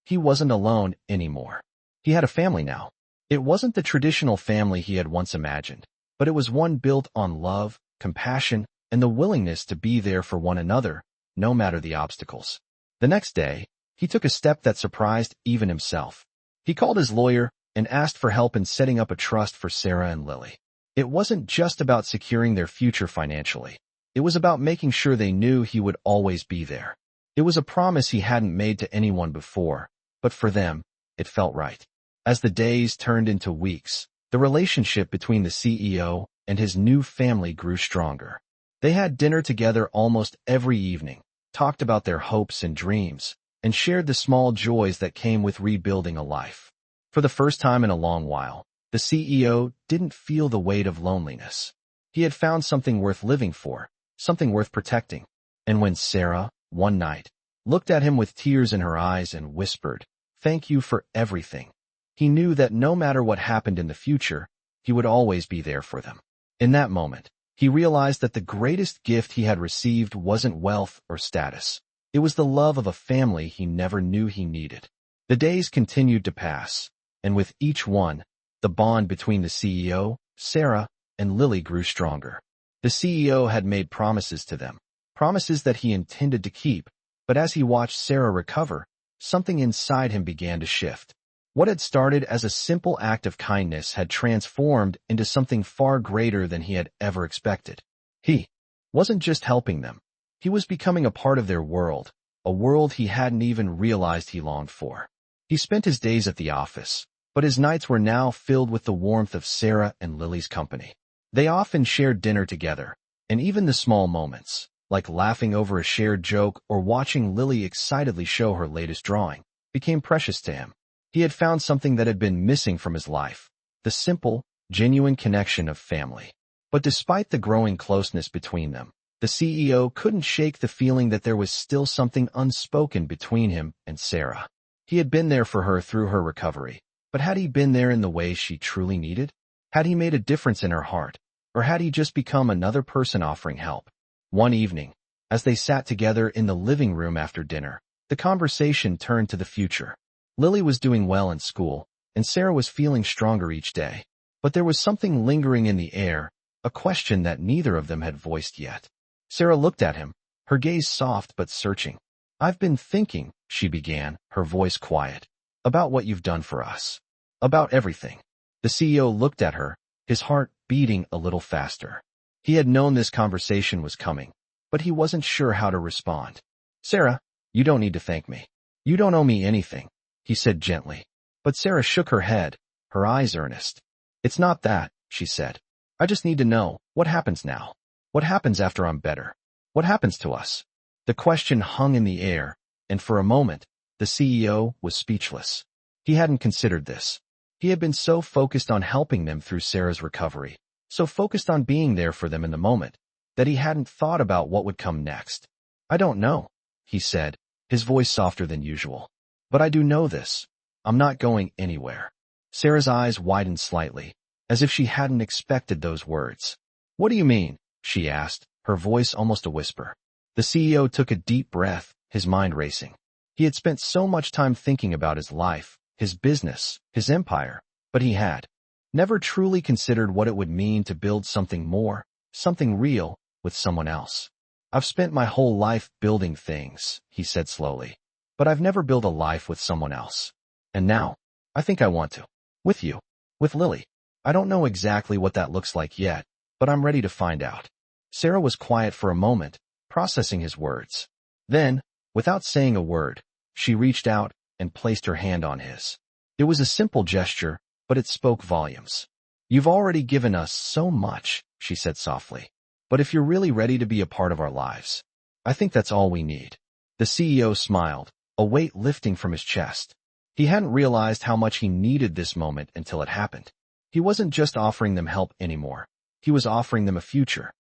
He wasn't alone anymore. He had a family now. It wasn't the traditional family he had once imagined, but it was one built on love, compassion, and the willingness to be there for one another, no matter the obstacles. The next day, he took a step that surprised even himself. He called his lawyer and asked for help in setting up a trust for Sarah and Lily. It wasn't just about securing their future financially. It was about making sure they knew he would always be there. It was a promise he hadn't made to anyone before, but for them, it felt right. As the days turned into weeks, the relationship between the CEO and his new family grew stronger. They had dinner together almost every evening, talked about their hopes and dreams, and shared the small joys that came with rebuilding a life. For the first time in a long while, the CEO didn't feel the weight of loneliness. He had found something worth living for, something worth protecting. And when Sarah, one night, looked at him with tears in her eyes and whispered, "Thank you for everything," he knew that no matter what happened in the future, he would always be there for them. In that moment, he realized that the greatest gift he had received wasn't wealth or status. It was the love of a family he never knew he needed. The days continued to pass, and with each one, the bond between the CEO, Sarah, and Lily grew stronger. The CEO had made promises to them, promises that he intended to keep, but as he watched Sarah recover, something inside him began to shift. What had started as a simple act of kindness had transformed into something far greater than he had ever expected. He wasn't just helping them. He was becoming a part of their world, a world he hadn't even realized he longed for. He spent his days at the office, but his nights were now filled with the warmth of Sarah and Lily's company. They often shared dinner together, and even the small moments, like laughing over a shared joke or watching Lily excitedly show her latest drawing, became precious to him. He had found something that had been missing from his life, the simple, genuine connection of family. But despite the growing closeness between them, the CEO couldn't shake the feeling that there was still something unspoken between him and Sarah. He had been there for her through her recovery, but had he been there in the way she truly needed? Had he made a difference in her heart, or had he just become another person offering help? One evening, as they sat together in the living room after dinner, the conversation turned to the future. Lily was doing well in school, and Sarah was feeling stronger each day. But there was something lingering in the air, a question that neither of them had voiced yet. Sarah looked at him, her gaze soft but searching. "I've been thinking," she began, her voice quiet, "about what you've done for us. About everything." The CEO looked at her, his heart beating a little faster. He had known this conversation was coming, but he wasn't sure how to respond. "Sarah, you don't need to thank me. You don't owe me anything," he said gently. But Sarah shook her head, her eyes earnest. "It's not that," she said. "I just need to know, what happens now? What happens after I'm better? What happens to us?" The question hung in the air, and for a moment, the CEO was speechless. He hadn't considered this. He had been so focused on helping them through Sarah's recovery, so focused on being there for them in the moment, that he hadn't thought about what would come next. "I don't know," he said, his voice softer than usual. "But I do know this. I'm not going anywhere." Sarah's eyes widened slightly, as if she hadn't expected those words. "What do you mean?" she asked, her voice almost a whisper. The CEO took a deep breath, his mind racing. He had spent so much time thinking about his life, his business, his empire, but he had never truly considered what it would mean to build something more, something real, with someone else. I've spent my whole life building things, he said slowly. But I've never built a life with someone else. And now, I think I want to. With you. With Lily. I don't know exactly what that looks like yet, but I'm ready to find out. Sarah was quiet for a moment, processing his words. Then, without saying a word, she reached out and placed her hand on his. It was a simple gesture, but it spoke volumes. You've already given us so much, she said softly. But if you're really ready to be a part of our lives, I think that's all we need. The CEO smiled, a weight lifting from his chest. He hadn't realized how much he needed this moment until it happened. He wasn't just offering them help anymore. He was offering them a future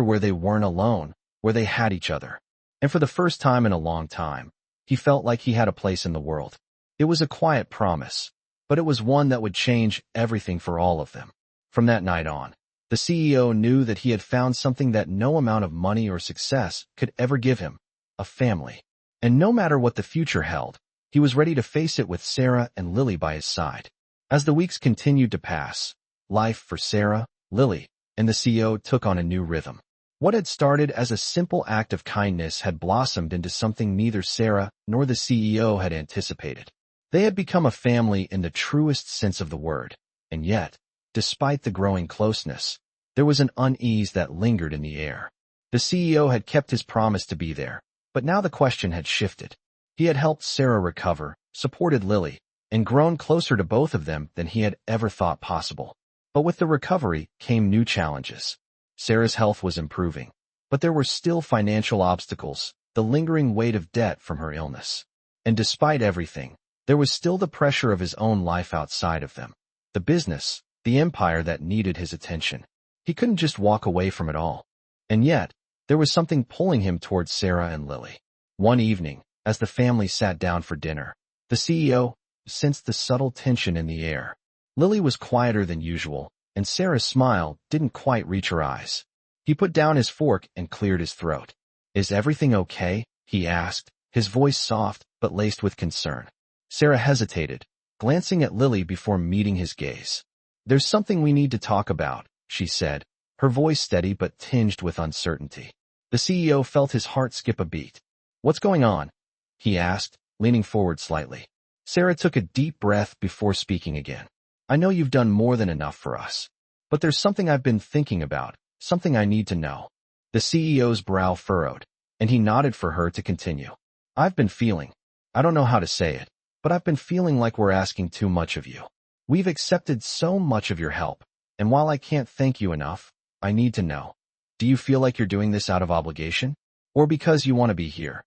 where they weren't alone, where they had each other. And for the first time in a long time, he felt like he had a place in the world. It was a quiet promise, but it was one that would change everything for all of them. From that night on, the CEO knew that he had found something that no amount of money or success could ever give him, a family. And no matter what the future held, he was ready to face it with Sarah and Lily by his side. As the weeks continued to pass, life for Sarah, Lily, and the CEO took on a new rhythm. What had started as a simple act of kindness had blossomed into something neither Sarah nor the CEO had anticipated. They had become a family in the truest sense of the word, and yet, despite the growing closeness, there was an unease that lingered in the air. The CEO had kept his promise to be there, but now the question had shifted. He had helped Sarah recover, supported Lily, and grown closer to both of them than he had ever thought possible. But with the recovery came new challenges. Sarah's health was improving, but there were still financial obstacles, the lingering weight of debt from her illness. And despite everything, there was still the pressure of his own life outside of them. The business, the empire that needed his attention. He couldn't just walk away from it all. And yet, there was something pulling him towards Sarah and Lily. One evening, as the family sat down for dinner, the CEO sensed the subtle tension in the air. Lily was quieter than usual, and Sarah's smile didn't quite reach her eyes. He put down his fork and cleared his throat. "Is everything okay?" he asked, his voice soft but laced with concern. Sarah hesitated, glancing at Lily before meeting his gaze. "There's something we need to talk about," she said, her voice steady but tinged with uncertainty. The CEO felt his heart skip a beat. "What's going on?" he asked, leaning forward slightly. Sarah took a deep breath before speaking again. "I know you've done more than enough for us, but there's something I've been thinking about, something I need to know." The CEO's brow furrowed, and he nodded for her to continue. "I've been feeling, I don't know how to say it, but I've been feeling like we're asking too much of you. We've accepted so much of your help, and while I can't thank you enough, I need to know. Do you feel like you're doing this out of obligation? Or because you want to be here?"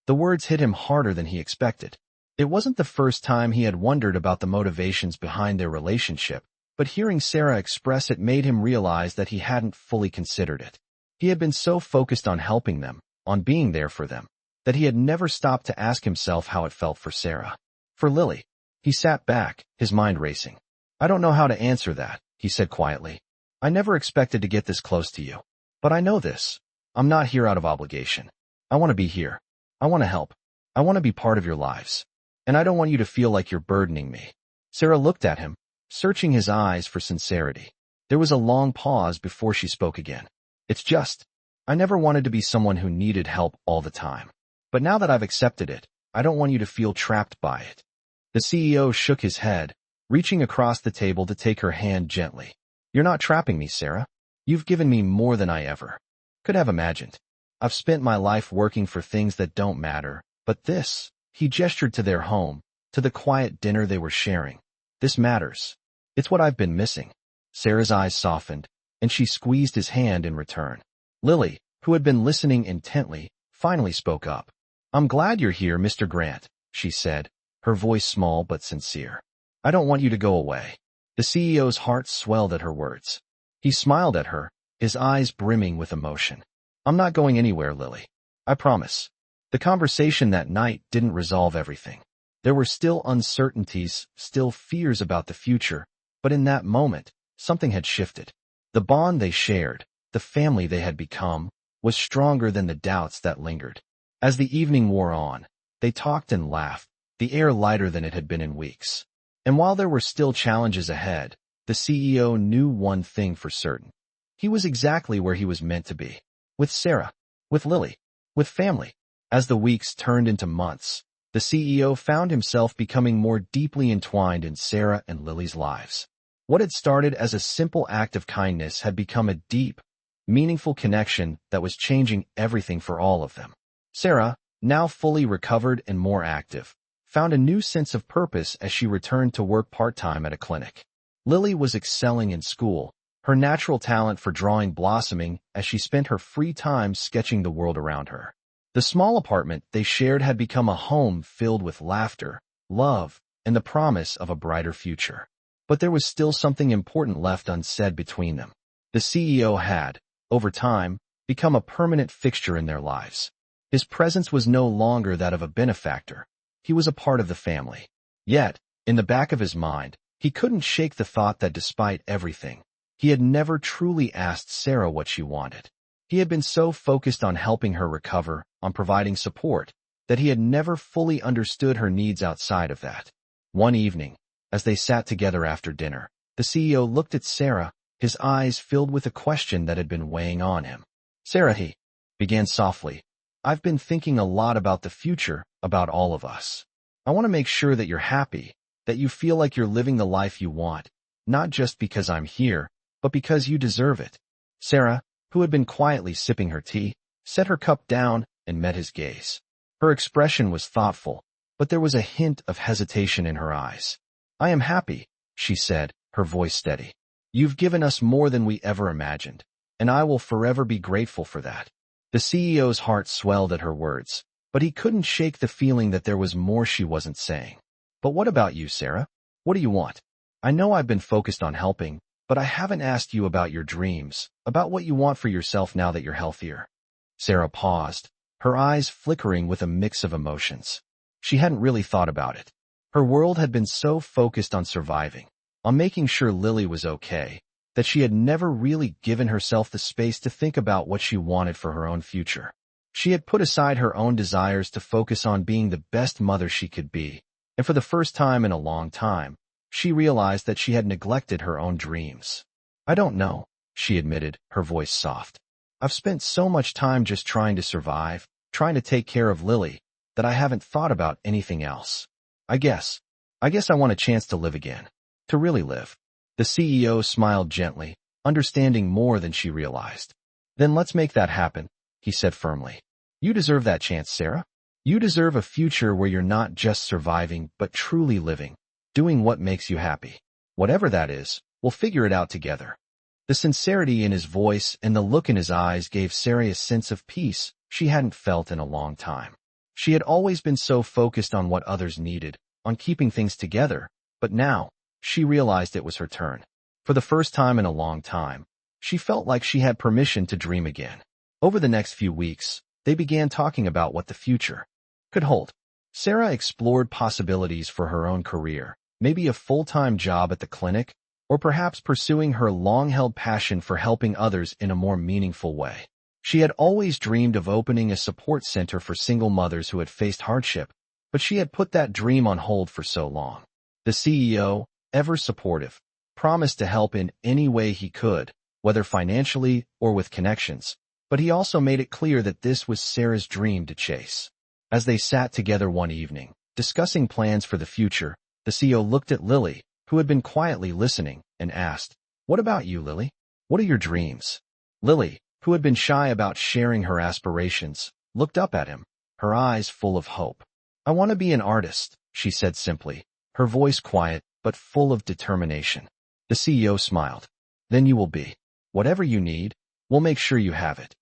The words hit him harder than he expected. It wasn't the first time he had wondered about the motivations behind their relationship, but hearing Sarah express it made him realize that he hadn't fully considered it. He had been so focused on helping them, on being there for them, that he had never stopped to ask himself how it felt for Sarah. For Lily, he sat back, his mind racing. "I don't know how to answer that," he said quietly. "I never expected to get this close to you. But I know this. I'm not here out of obligation. I want to be here. I want to help. I want to be part of your lives. And I don't want you to feel like you're burdening me." Sarah looked at him, searching his eyes for sincerity. There was a long pause before she spoke again. "It's just, I never wanted to be someone who needed help all the time. But now that I've accepted it, I don't want you to feel trapped by it." The CEO shook his head, reaching across the table to take her hand gently. "You're not trapping me, Sarah. You've given me more than I ever could have imagined. I've spent my life working for things that don't matter, but this," he gestured to their home, to the quiet dinner they were sharing. "This matters. It's what I've been missing." Sarah's eyes softened, and she squeezed his hand in return. Lily, who had been listening intently, finally spoke up. "I'm glad you're here, Mr. Grant," she said, her voice small but sincere. "I don't want you to go away." The CEO's heart swelled at her words. He smiled at her, his eyes brimming with emotion. "I'm not going anywhere, Lily. I promise." The conversation that night didn't resolve everything. There were still uncertainties, still fears about the future, but in that moment, something had shifted. The bond they shared, the family they had become, was stronger than the doubts that lingered. As the evening wore on, they talked and laughed, the air lighter than it had been in weeks. And while there were still challenges ahead, the CEO knew one thing for certain. He was exactly where he was meant to be. With Sarah, with Lily, with family. As the weeks turned into months, the CEO found himself becoming more deeply entwined in Sarah and Lily's lives. What had started as a simple act of kindness had become a deep, meaningful connection that was changing everything for all of them. Sarah, now fully recovered and more active, found a new sense of purpose as she returned to work part-time at a clinic. Lily was excelling in school, her natural talent for drawing blossoming as she spent her free time sketching the world around her. The small apartment they shared had become a home filled with laughter, love, and the promise of a brighter future. But there was still something important left unsaid between them. The CEO had, over time, become a permanent fixture in their lives. His presence was no longer that of a benefactor. He was a part of the family. Yet, in the back of his mind, he couldn't shake the thought that despite everything, he had never truly asked Sarah what she wanted. He had been so focused on helping her recover, on providing support, that he had never fully understood her needs outside of that. One evening, as they sat together after dinner, the CEO looked at Sarah, his eyes filled with a question that had been weighing on him. Sarah, he began softly, I've been thinking a lot about the future, about all of us. I want to make sure that you're happy, that you feel like you're living the life you want, not just because I'm here, but because you deserve it. Sarah, who had been quietly sipping her tea, set her cup down and met his gaze. Her expression was thoughtful, but there was a hint of hesitation in her eyes. I am happy, she said, her voice steady. You've given us more than we ever imagined, and I will forever be grateful for that. The CEO's heart swelled at her words, but he couldn't shake the feeling that there was more she wasn't saying. But what about you, Sarah? What do you want? I know I've been focused on helping, but I haven't asked you about your dreams, about what you want for yourself now that you're healthier. Sarah paused, her eyes flickering with a mix of emotions. She hadn't really thought about it. Her world had been so focused on surviving, on making sure Lily was okay, that she had never really given herself the space to think about what she wanted for her own future. She had put aside her own desires to focus on being the best mother she could be, and for the first time in a long time, she realized that she had neglected her own dreams. I don't know, she admitted, her voice soft. I've spent so much time just trying to survive, trying to take care of Lily, that I haven't thought about anything else. I guess I want a chance to live again. To really live. The CEO smiled gently, understanding more than she realized. Then let's make that happen, he said firmly. You deserve that chance, Sarah. You deserve a future where you're not just surviving, but truly living, doing what makes you happy. Whatever that is, we'll figure it out together. The sincerity in his voice and the look in his eyes gave Sarah a sense of peace she hadn't felt in a long time. She had always been so focused on what others needed, on keeping things together, but now, she realized it was her turn. For the first time in a long time, she felt like she had permission to dream again. Over the next few weeks, they began talking about what the future could hold. Sarah explored possibilities for her own career, maybe a full-time job at the clinic, or perhaps pursuing her long-held passion for helping others in a more meaningful way. She had always dreamed of opening a support center for single mothers who had faced hardship, but she had put that dream on hold for so long. The CEO, ever supportive, promised to help in any way he could, whether financially or with connections, but he also made it clear that this was Sarah's dream to chase. As they sat together one evening, discussing plans for the future, the CEO looked at Lily, who had been quietly listening, and asked, What about you, Lily? What are your dreams? Lily, who had been shy about sharing her aspirations, looked up at him, her eyes full of hope. I want to be an artist, she said simply, her voice quiet but full of determination. The CEO smiled. Then you will be. Whatever you need, we'll make sure you have it.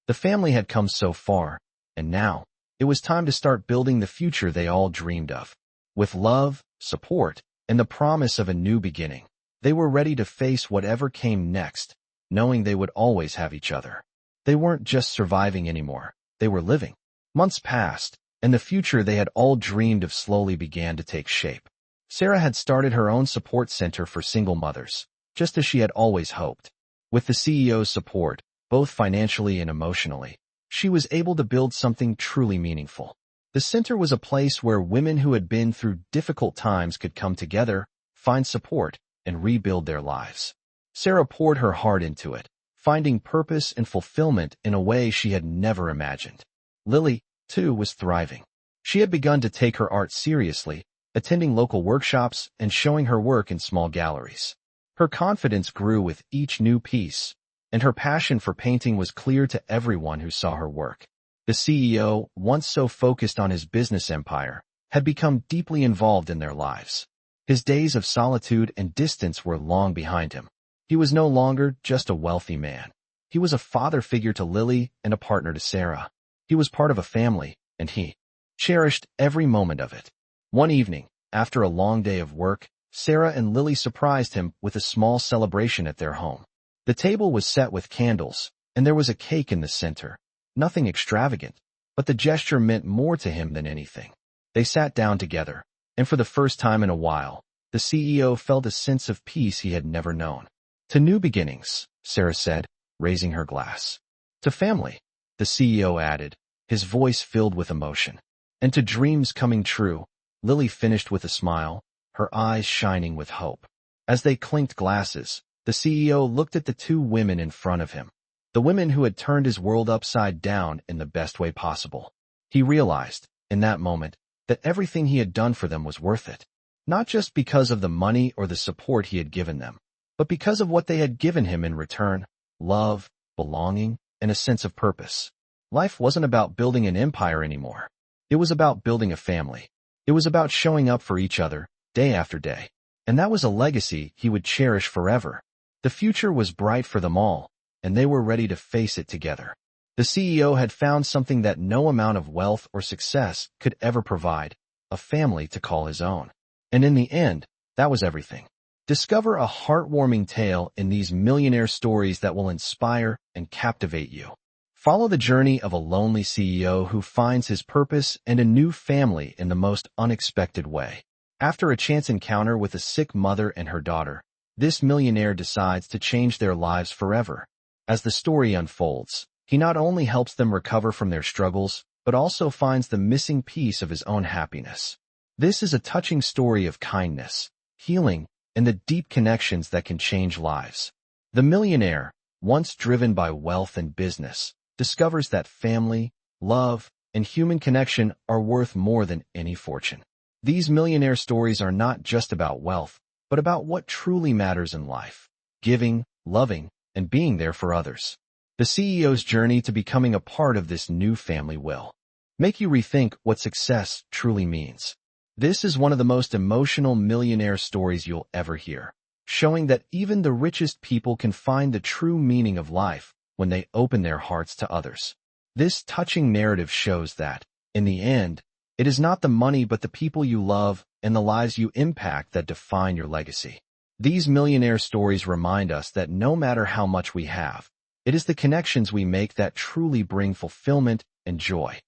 The family had come so far, and now, it was time to start building the future they all dreamed of. With love, support, and the promise of a new beginning, they were ready to face whatever came next, knowing they would always have each other. They weren't just surviving anymore, they were living. Months passed, and the future they had all dreamed of slowly began to take shape. Sarah had started her own support center for single mothers, just as she had always hoped. With the CEO's support, both financially and emotionally, she was able to build something truly meaningful. The center was a place where women who had been through difficult times could come together, find support, and rebuild their lives. Sarah poured her heart into it, finding purpose and fulfillment in a way she had never imagined. Lily, too, was thriving. She had begun to take her art seriously, attending local workshops and showing her work in small galleries. Her confidence grew with each new piece, and her passion for painting was clear to everyone who saw her work. The CEO, once so focused on his business empire, had become deeply involved in their lives. His days of solitude and distance were long behind him. He was no longer just a wealthy man. He was a father figure to Lily and a partner to Sarah. He was part of a family, and he cherished every moment of it. One evening, after a long day of work, Sarah and Lily surprised him with a small celebration at their home. The table was set with candles, and there was a cake in the center. Nothing extravagant, but the gesture meant more to him than anything. They sat down together, and for the first time in a while, the CEO felt a sense of peace he had never known. "To new beginnings," Sarah said, raising her glass. "To family," the CEO added, his voice filled with emotion. "And to dreams coming true," Lily finished with a smile, her eyes shining with hope. As they clinked glasses, the CEO looked at the two women in front of him, the women who had turned his world upside down in the best way possible. He realized, in that moment, that everything he had done for them was worth it, not just because of the money or the support he had given them, but because of what they had given him in return: love, belonging, and a sense of purpose. Life wasn't about building an empire anymore. It was about building a family. It was about showing up for each other, day after day. And that was a legacy he would cherish forever. The future was bright for them all, and they were ready to face it together. The CEO had found something that no amount of wealth or success could ever provide: a family to call his own. And in the end, that was everything. Discover a heartwarming tale in these millionaire stories that will inspire and captivate you. Follow the journey of a lonely CEO who finds his purpose and a new family in the most unexpected way. After a chance encounter with a sick mother and her daughter, this millionaire decides to change their lives forever. As the story unfolds, he not only helps them recover from their struggles, but also finds the missing piece of his own happiness. This is a touching story of kindness, healing, and the deep connections that can change lives. The millionaire, once driven by wealth and business, discovers that family, love, and human connection are worth more than any fortune. These millionaire stories are not just about wealth, but about what truly matters in life: giving, loving, and being there for others. The CEO's journey to becoming a part of this new family will make you rethink what success truly means. This is one of the most emotional millionaire stories you'll ever hear, showing that even the richest people can find the true meaning of life when they open their hearts to others. This touching narrative shows that, in the end, it is not the money but the people you love and the lives you impact that define your legacy. These millionaire stories remind us that no matter how much we have, it is the connections we make that truly bring fulfillment and joy.